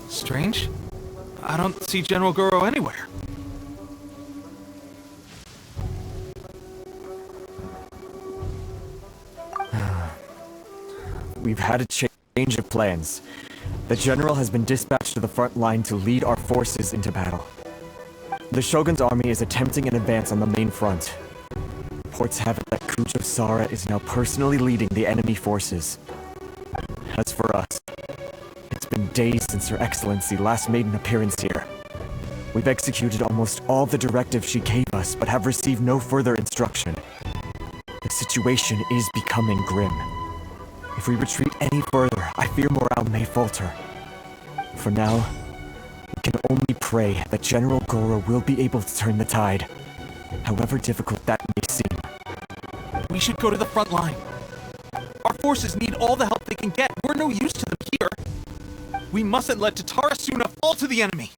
Speaker 7: Strange. I don't see General Goro anywhere.
Speaker 10: We've had a change of plans. The General has been dispatched to the front line to lead our forces into battle. The Shogun's army is attempting an advance on the main front. Reports have it that Kujo Sara is now personally leading the enemy forces. As for us, it's been days since Her Excellency last made an appearance here. We've executed almost all the directives she gave us, but have received no further instruction. The situation is becoming grim. If we retreat any further, I fear morale may falter. For now, we can only pray that General Goro will be able to turn the tide, however difficult that may seem.
Speaker 7: We should go to the front line. Our forces need all the help they can get. We're no use to them here. We mustn't let Tatarasuna fall to the enemy.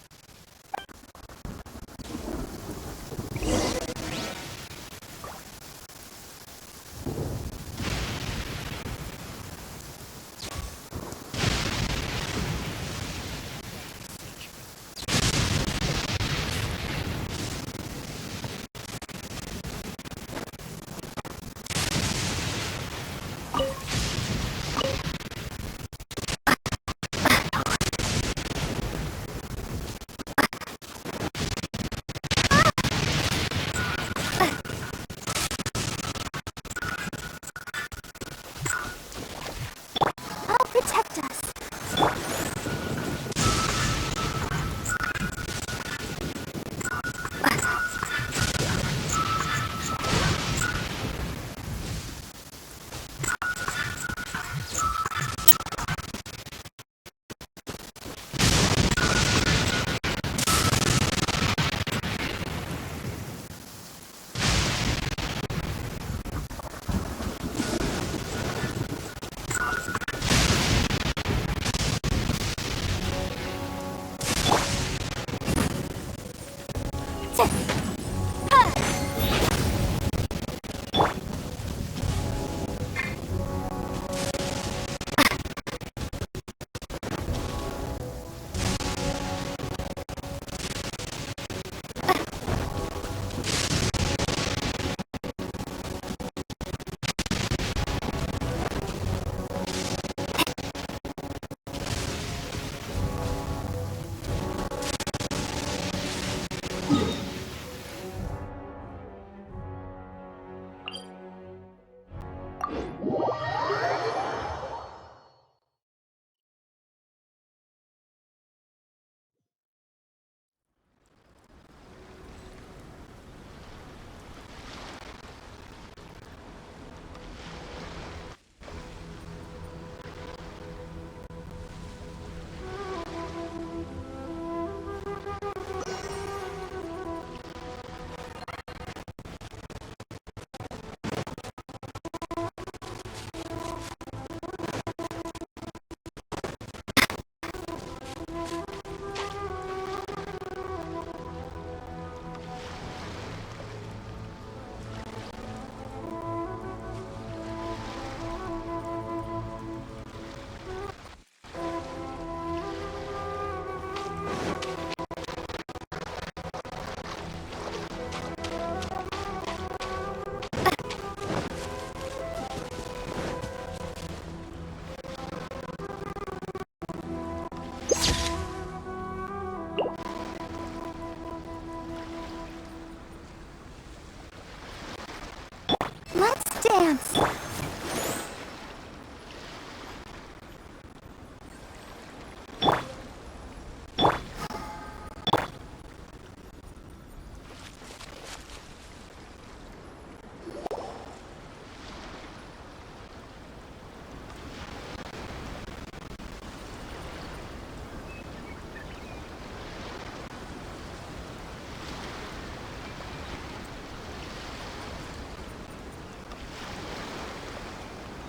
Speaker 2: Let's dance.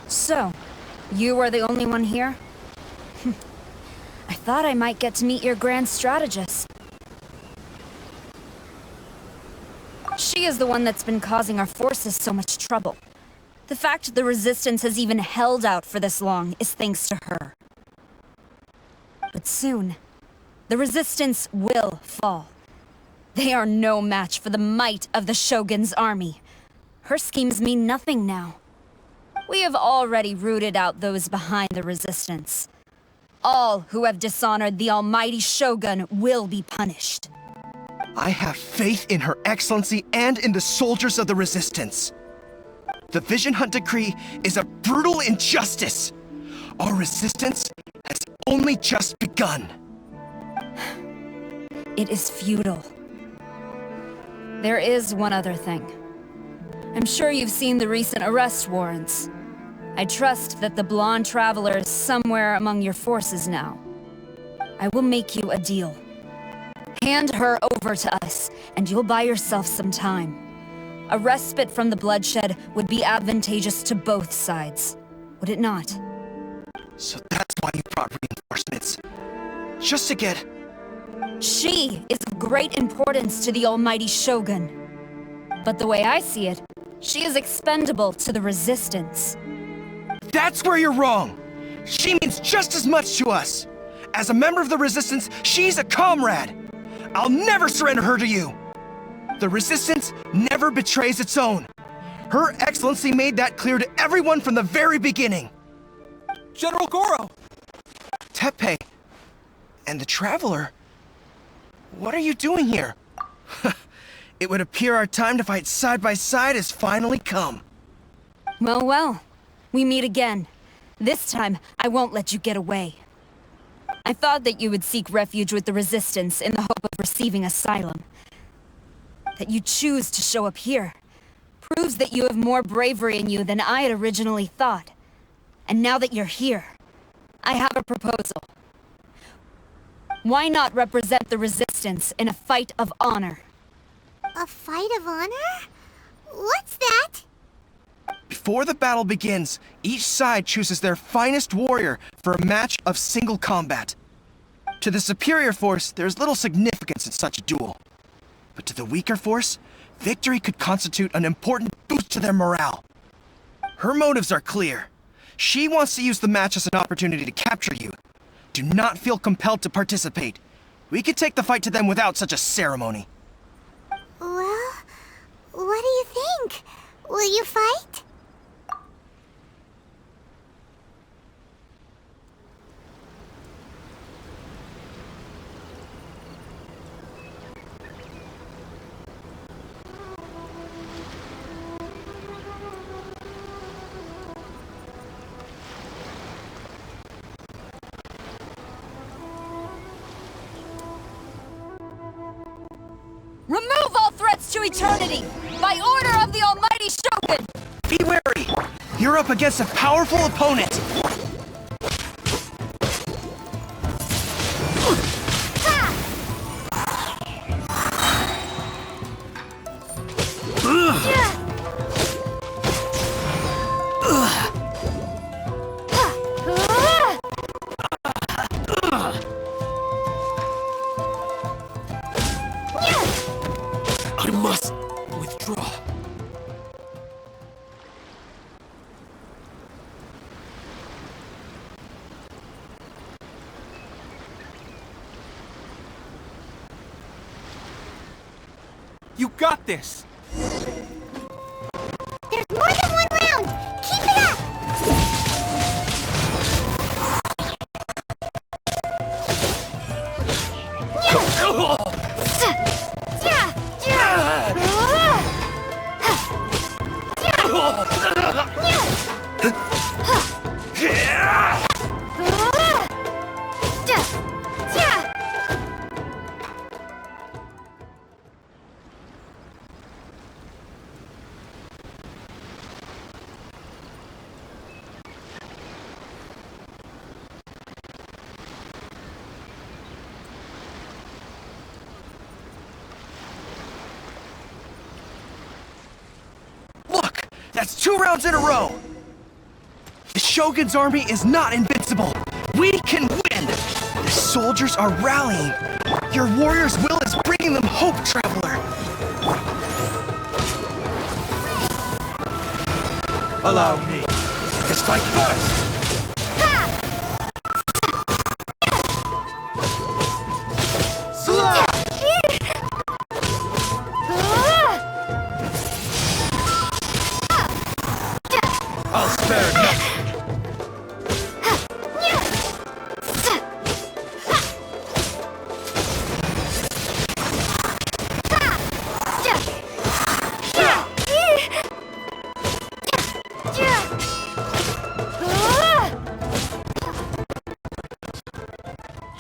Speaker 1: So, you are the only one here? I thought I might get to meet your grand strategist. She is the one that's been causing our forces so much trouble. The fact the Resistance has even held out for this long is thanks to her. But soon, the Resistance will fall. They are no match for the might of the Shogun's army. Her schemes mean nothing now. We have already rooted out those behind the Resistance. All who have dishonored the almighty Shogun will be punished.
Speaker 9: I have faith in Her Excellency and in the soldiers of the Resistance. The Vision Hunt Decree is a brutal injustice. Our resistance has only just begun.
Speaker 1: It is futile. There is one other thing. I'm sure you've seen the recent arrest warrants. I trust that the blonde traveler is somewhere among your forces now. I will make you a deal. Hand her over to us, and you'll buy yourself some time. A respite from the bloodshed would be advantageous to both sides, would it not?
Speaker 9: So that's why you brought reinforcements. Just to get...
Speaker 1: She is of great importance to the almighty Shogun. But the way I see it, she is expendable to the Resistance.
Speaker 9: That's where you're wrong! She means just as much to us! As a member of the Resistance, she's a comrade! I'll never surrender her to you! The Resistance never betrays its own. Her Excellency made that clear to everyone from the very beginning.
Speaker 7: General Goro!
Speaker 9: Teppei, and the Traveler? What are you doing here? It would appear our time to fight side by side has finally come.
Speaker 1: Well, well. We meet again. This time, I won't let you get away. I thought that you would seek refuge with the Resistance in the hope of receiving asylum. That you choose to show up here proves that you have more bravery in you than I had originally thought. And now that you're here, I have a proposal. Why not represent the Resistance in a fight of honor?
Speaker 8: A fight of honor? What's that?
Speaker 9: Before the battle begins, each side chooses their finest warrior for a match of single combat. To the superior force, there's little significance in such a duel. But to the weaker force, victory could constitute an important boost to their morale. Her motives are clear. She wants to use the match as an opportunity to capture you. Do not feel compelled to participate. We could take the fight to them without such a ceremony.
Speaker 8: Well, what do you think? Will you fight?
Speaker 1: Remove all threats to eternity! By order of the almighty Shogun!
Speaker 9: Be wary! You're up against a powerful opponent!
Speaker 5: I must withdraw.
Speaker 7: You got this!
Speaker 8: There's more than one round! Keep it up!
Speaker 9: Look! That's 2 rounds in a row! The Shogun's army is not invincible! We can win! The soldiers are rallying! Your warrior's will is bringing them hope, Traveler!
Speaker 10: Allow me to strike first! I'll spare nothing!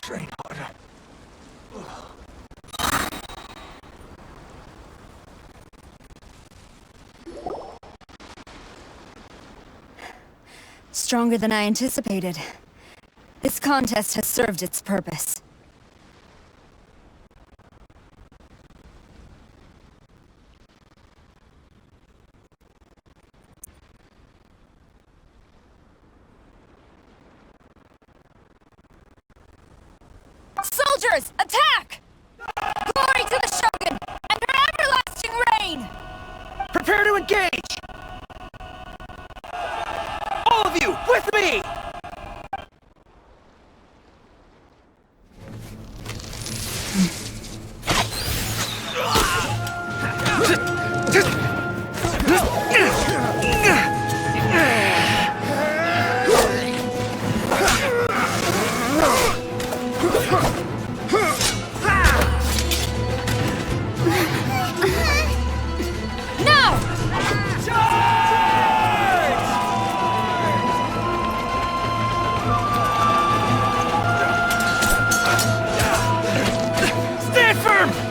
Speaker 10: Train harder.
Speaker 1: Stronger than I anticipated. This contest has served its purpose. Soldiers, attack! Glory to the Shogun and her everlasting reign!
Speaker 9: Prepare to engage! All of you, with me!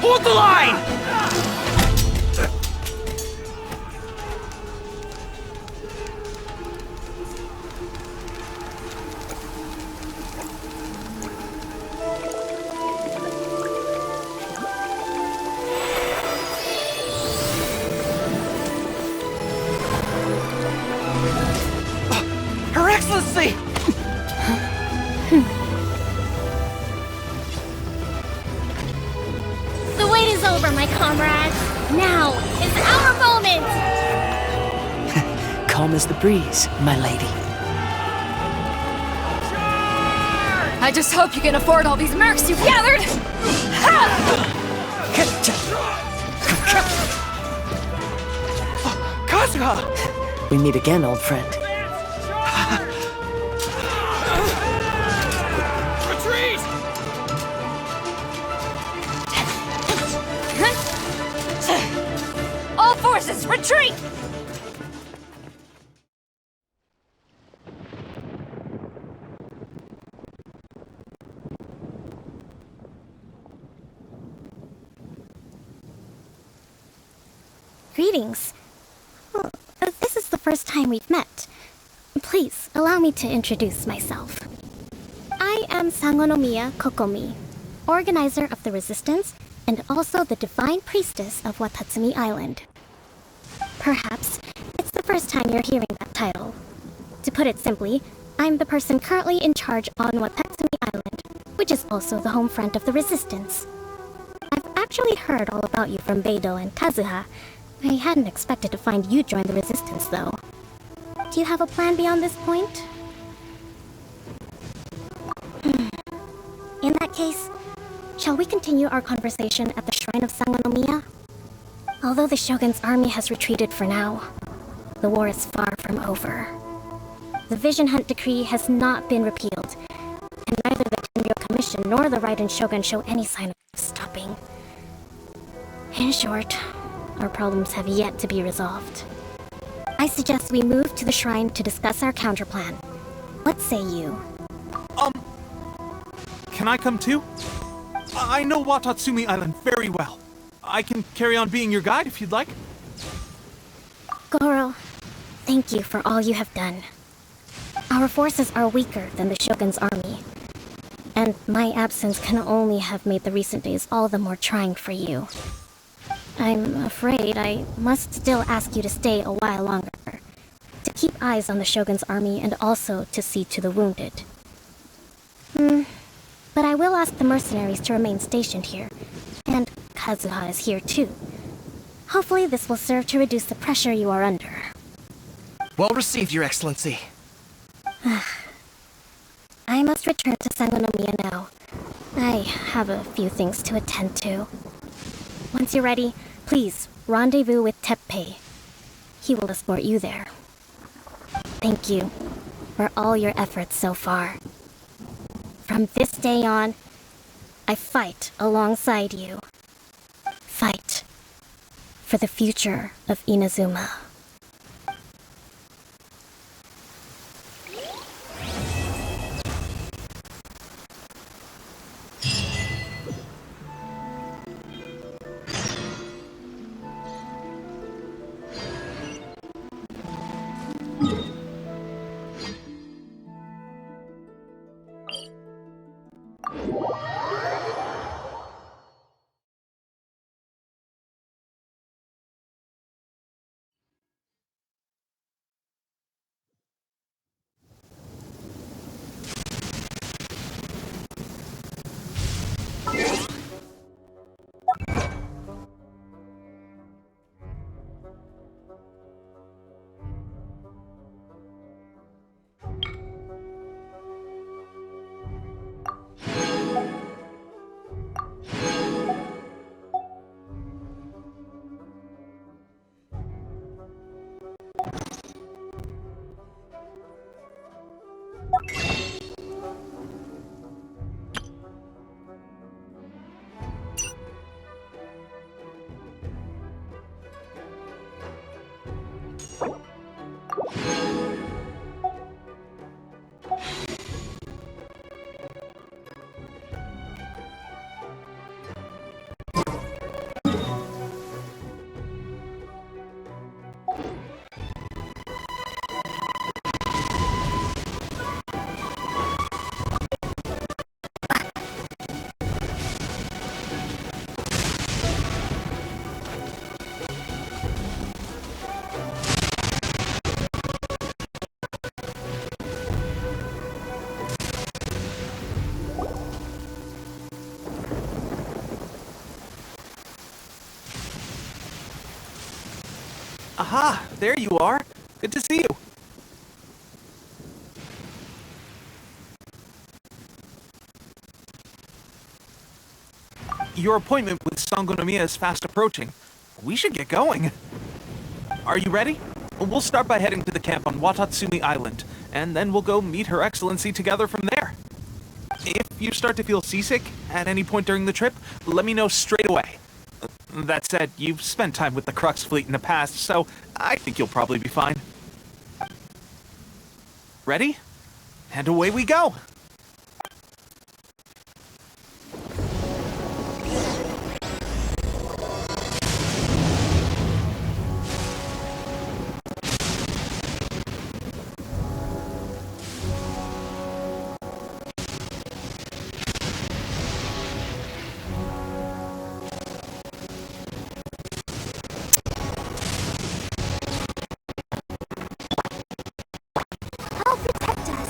Speaker 9: Hold the line! Her Excellency!
Speaker 8: The wait is over, my comrades. Now is our moment!
Speaker 4: Calm as the breeze, my lady.
Speaker 1: I just hope you can afford all these mercs you've gathered!
Speaker 9: Kazuha!
Speaker 4: We meet again, old friend.
Speaker 9: Retreat!
Speaker 1: All forces, retreat!
Speaker 2: Greetings. Well, this is the first time we've met. Please, allow me to introduce myself. I am Sangonomiya Kokomi, organizer of the Resistance and also the Divine Priestess of Watatsumi Island. Perhaps it's the first time you're hearing that title. To put it simply, I'm the person currently in charge on Watatsumi Island, which is also the home front of the Resistance. I've actually heard all about you from Beidou and Kazuha. I hadn't expected to find you join the Resistance, though. Do you have a plan beyond this point? In that case, shall we continue our conversation at the Shrine of Sangonomiya? Although the Shogun's army has retreated for now, the war is far from over. The Vision Hunt Decree has not been repealed, and neither the Tenryo Commission nor the Raiden Shogun show any sign of stopping. In short, our problems have yet to be resolved. I suggest we move to the shrine to discuss our counterplan. What say you?
Speaker 7: Can I come too? I know Watatsumi Island very well. I can carry on being your guide if you'd like.
Speaker 2: Goro, thank you for all you have done. Our forces are weaker than the Shogun's army, and my absence can only have made the recent days all the more trying for you. I'm afraid I must still ask you to stay a while longer, to keep eyes on the Shogun's army and also to see to the wounded. But I will ask the mercenaries to remain stationed here, and Kazuha is here too. Hopefully this will serve to reduce the pressure you are under.
Speaker 9: Well received, Your Excellency.
Speaker 2: I must return to Sangonomiya now. I have a few things to attend to. Once you're ready, please rendezvous with Teppei. He will escort you there. Thank you for all your efforts so far. From this day on, I fight alongside you. Fight for the future of Inazuma.
Speaker 7: Aha, there you are. Good to see you. Your appointment with Sangonomiya is fast approaching. We should get going. Are you ready? We'll start by heading to the camp on Watatsumi Island, and then we'll go meet Her Excellency together from there. If you start to feel seasick at any point during the trip, let me know straight away. That said, you've spent time with the Crux fleet in the past, so I think you'll probably be fine. Ready? And away we go!
Speaker 8: Help protect us.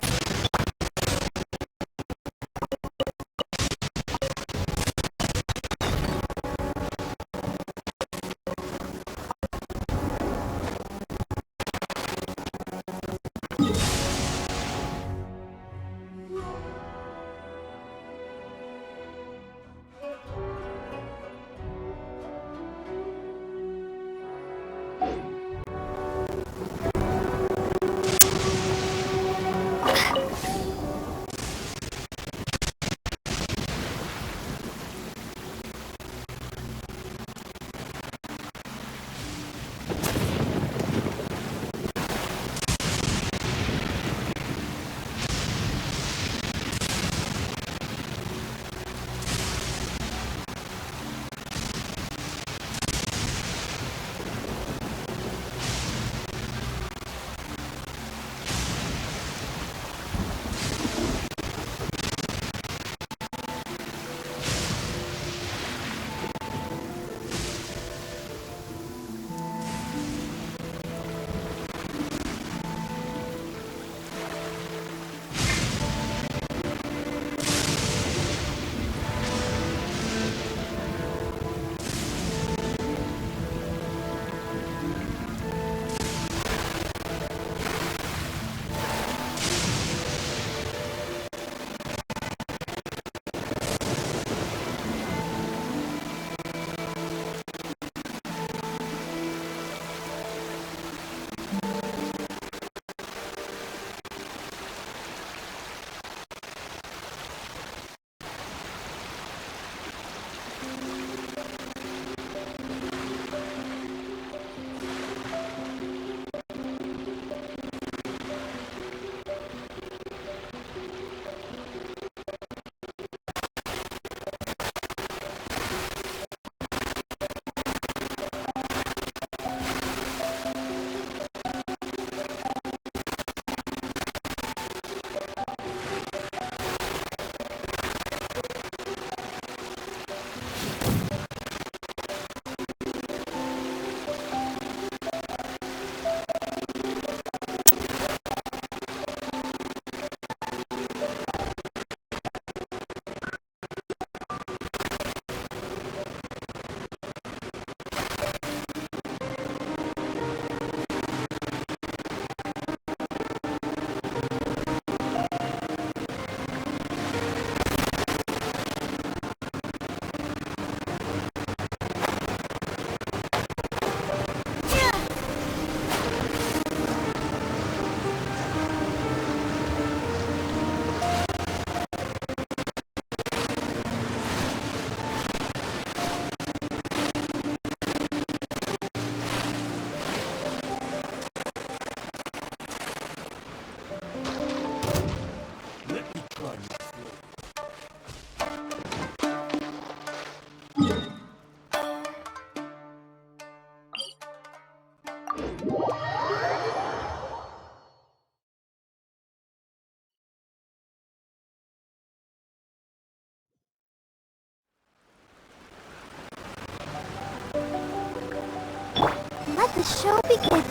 Speaker 2: Let the show begin.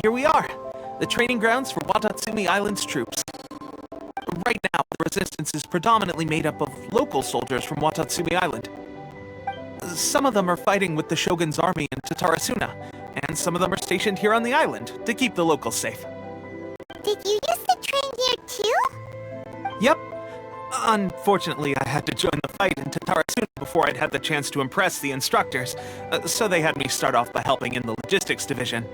Speaker 7: Here we are, the training grounds for Watatsumi Island's troops. Right now, the resistance is predominantly made up of local soldiers from Watatsumi Island. Some of them are fighting with the Shogun's army in Tatarasuna, and some of them are stationed here on the island to keep the locals safe.
Speaker 8: Did you used to train here too?
Speaker 7: Yep. Unfortunately, I had to join the fight in Tatarasuna before I'd had the chance to impress the instructors, so they had me start off by helping in the logistics division.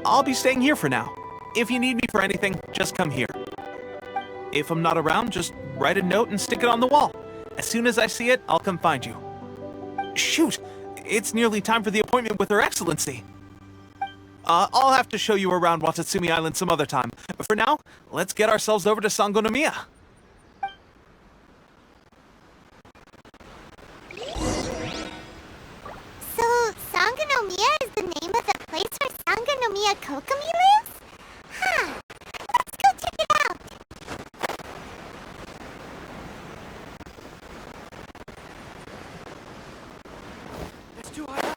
Speaker 7: I'll be staying here for now. If you need me for anything, just come here. If I'm not around, just write a note and stick it on the wall. As soon as I see it, I'll come find you. Shoot! It's nearly time for the appointment with Her Excellency. I'll have to show you around Watatsumi Island some other time. But for now, let's get ourselves over to Sangonomiya.
Speaker 8: So, Sangonomiya is the name of the place where Sangonomiya Kokomi lives? Huh. Let's go check it out.
Speaker 10: It's too high.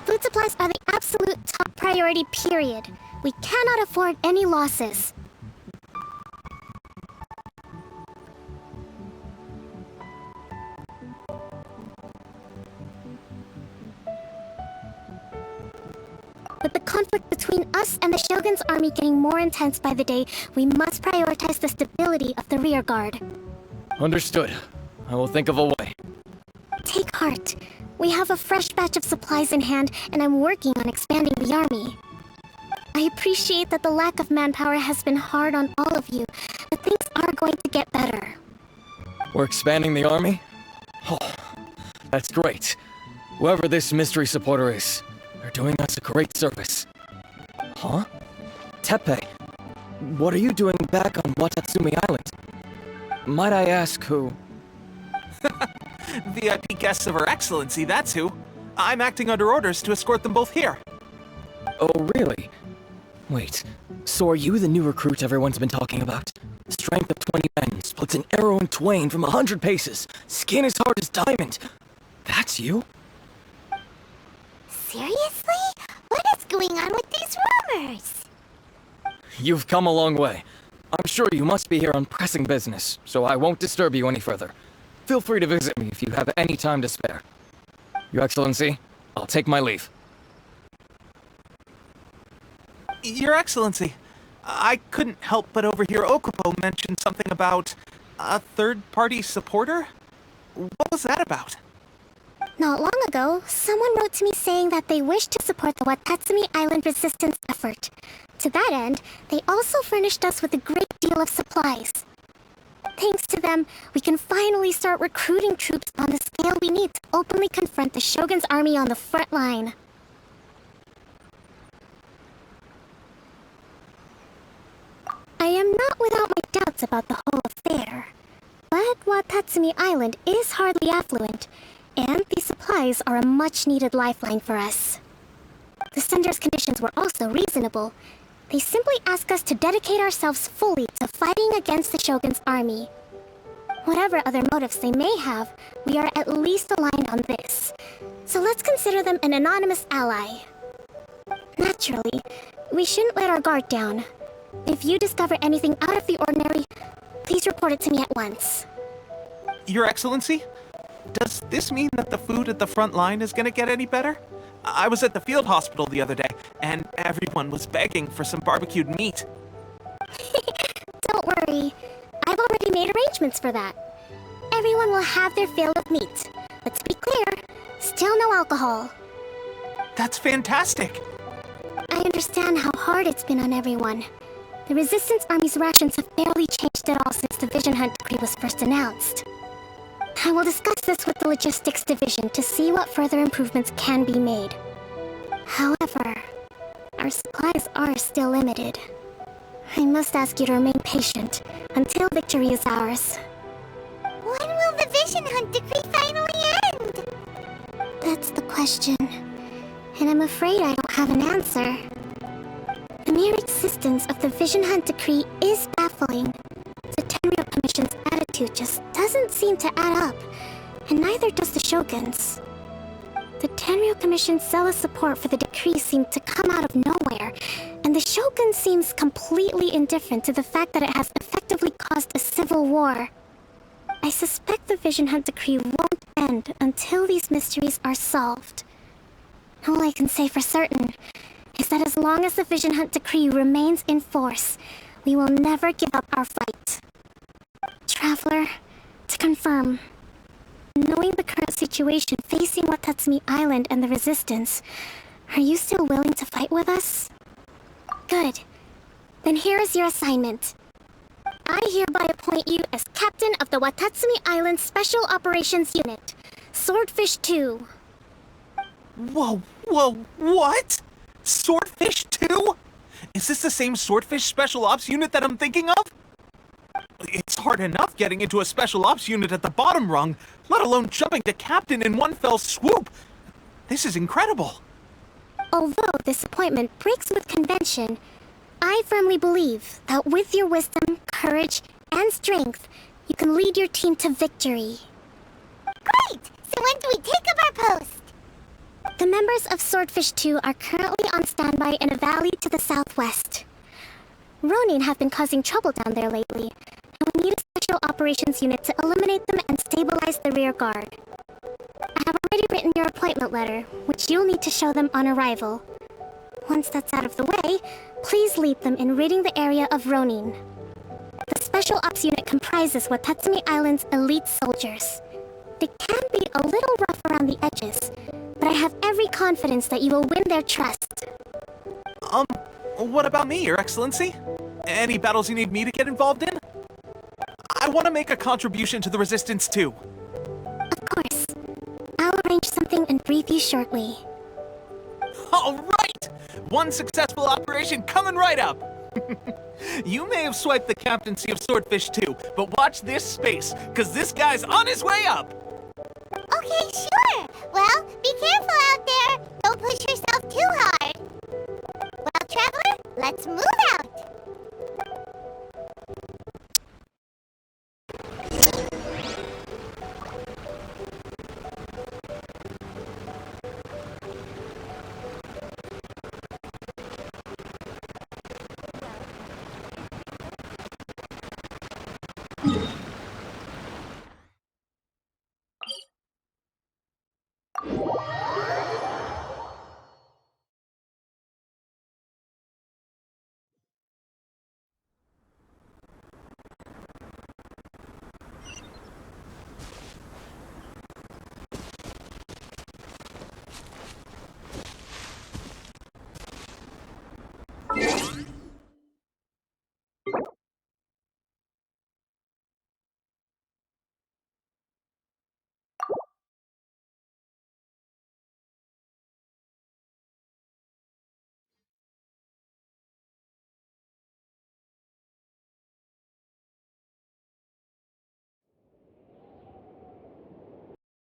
Speaker 2: Food supplies are the absolute top priority, period. We cannot afford any losses. With the conflict between us and the Shogun's army getting more intense by the day, we must prioritize the stability of the rear guard.
Speaker 10: Understood. I will think of a way.
Speaker 2: Take heart. We have a fresh batch of supplies in hand, and I'm working on expanding the army. I appreciate that the lack of manpower has been hard on all of you, but things are going to get better.
Speaker 10: We're expanding the army? Oh, that's great. Whoever this mystery supporter is, they're doing us a great service. Huh? Teppei, what are you doing back on Watatsumi Island? Might I ask who?
Speaker 7: VIP guests of Her Excellency, that's who. I'm acting under orders to escort them both here.
Speaker 10: Oh, really? Wait, so are you the new recruit everyone's been talking about? Strength of 20 men, splits an arrow in twain from 100 paces, skin as hard as diamond. That's you?
Speaker 8: Seriously? What is going on with these rumors?
Speaker 10: You've come a long way. I'm sure you must be here on pressing business, so I won't disturb you any further. Feel free to visit me if you have any time to spare. Your Excellency, I'll take my leave.
Speaker 7: Your Excellency, I couldn't help but overhear Okupo mention something about a third-party supporter? What was that about?
Speaker 2: Not long ago, someone wrote to me saying that they wish to support the Watatsumi Island resistance effort. To that end, they also furnished us with a great deal of supplies. Thanks to them, we can finally start recruiting troops on the scale we need to openly confront the Shogun's army on the front line. without my doubts about the whole affair. But Watatsumi Island is hardly affluent, and these supplies are a much-needed lifeline for us. The sender's conditions were also reasonable. They simply ask us to dedicate ourselves fully to fighting against the Shogun's army. Whatever other motives they may have, we are at least aligned on this. So let's consider them an anonymous ally. Naturally, we shouldn't let our guard down. If you discover anything out of the ordinary, please report it to me at once.
Speaker 7: Your Excellency? Does this mean that the food at the front line is gonna get any better? I was at the field hospital the other day, and everyone was begging for some barbecued meat.
Speaker 2: Don't worry. I've already made arrangements for that. Everyone will have their fill of meat. But to be clear, still no alcohol.
Speaker 7: That's fantastic!
Speaker 2: I understand how hard it's been on everyone. The Resistance Army's rations have barely changed at all since the Vision Hunt decree was first announced. I will discuss this with the Logistics Division to see what further improvements can be made. However, our supplies are still limited. I must ask you to remain patient until victory is ours.
Speaker 8: When will the Vision Hunt decree finally end?
Speaker 2: That's the question, and I'm afraid I don't have an answer. The mere existence of the Vision Hunt decree is baffling. The Tenryou Commission's attitude just doesn't seem to add up, and neither does the Shogun's. The Tenryou Commission's zealous support for the decree seemed to come out of nowhere, and the Shogun seems completely indifferent to the fact that it has effectively caused a civil war. I suspect the Vision Hunt decree won't end until these mysteries are solved. All I can say for certain is that as long as the Vision Hunt decree remains in force, we will never give up our fight. Traveler, to confirm, knowing the current situation facing Watatsumi Island and the Resistance, are you still willing to fight with us? Good. Then here is your assignment. I hereby appoint you as Captain of the Watatsumi Island Special Operations Unit, Swordfish 2.
Speaker 7: Whoa, what? Swordfish 2? Is this the same Swordfish Special Ops unit that I'm thinking of? It's hard enough getting into a Special Ops unit at the bottom rung, let alone jumping to Captain in one fell swoop. This is incredible.
Speaker 2: Although this appointment breaks with convention, I firmly believe that with your wisdom, courage, and strength, you can lead your team to victory.
Speaker 8: Great! So when do we take up our post?
Speaker 2: The members of Swordfish 2 are currently on standby in a valley to the southwest. Ronin have been causing trouble down there lately, and we need a special operations unit to eliminate them and stabilize the rear guard. I have already written your appointment letter, which you'll need to show them on arrival. Once that's out of the way, please lead them in ridding the area of Ronin. The Special Ops unit comprises Watatsumi Island's elite soldiers. They can be a little rough around the edges, but I have every confidence that you will win their trust.
Speaker 7: What about me, Your Excellency? Any battles you need me to get involved in? I want to make a contribution to the Resistance too.
Speaker 2: Of course. I'll arrange something and brief you shortly.
Speaker 7: All right! One successful operation coming right up! You may have swiped the captaincy of Swordfish 2, but watch this space, because this guy's on his way up!
Speaker 8: Okay, sure. Well, be careful out there. Don't push yourself too hard. Well, Traveler, let's move out.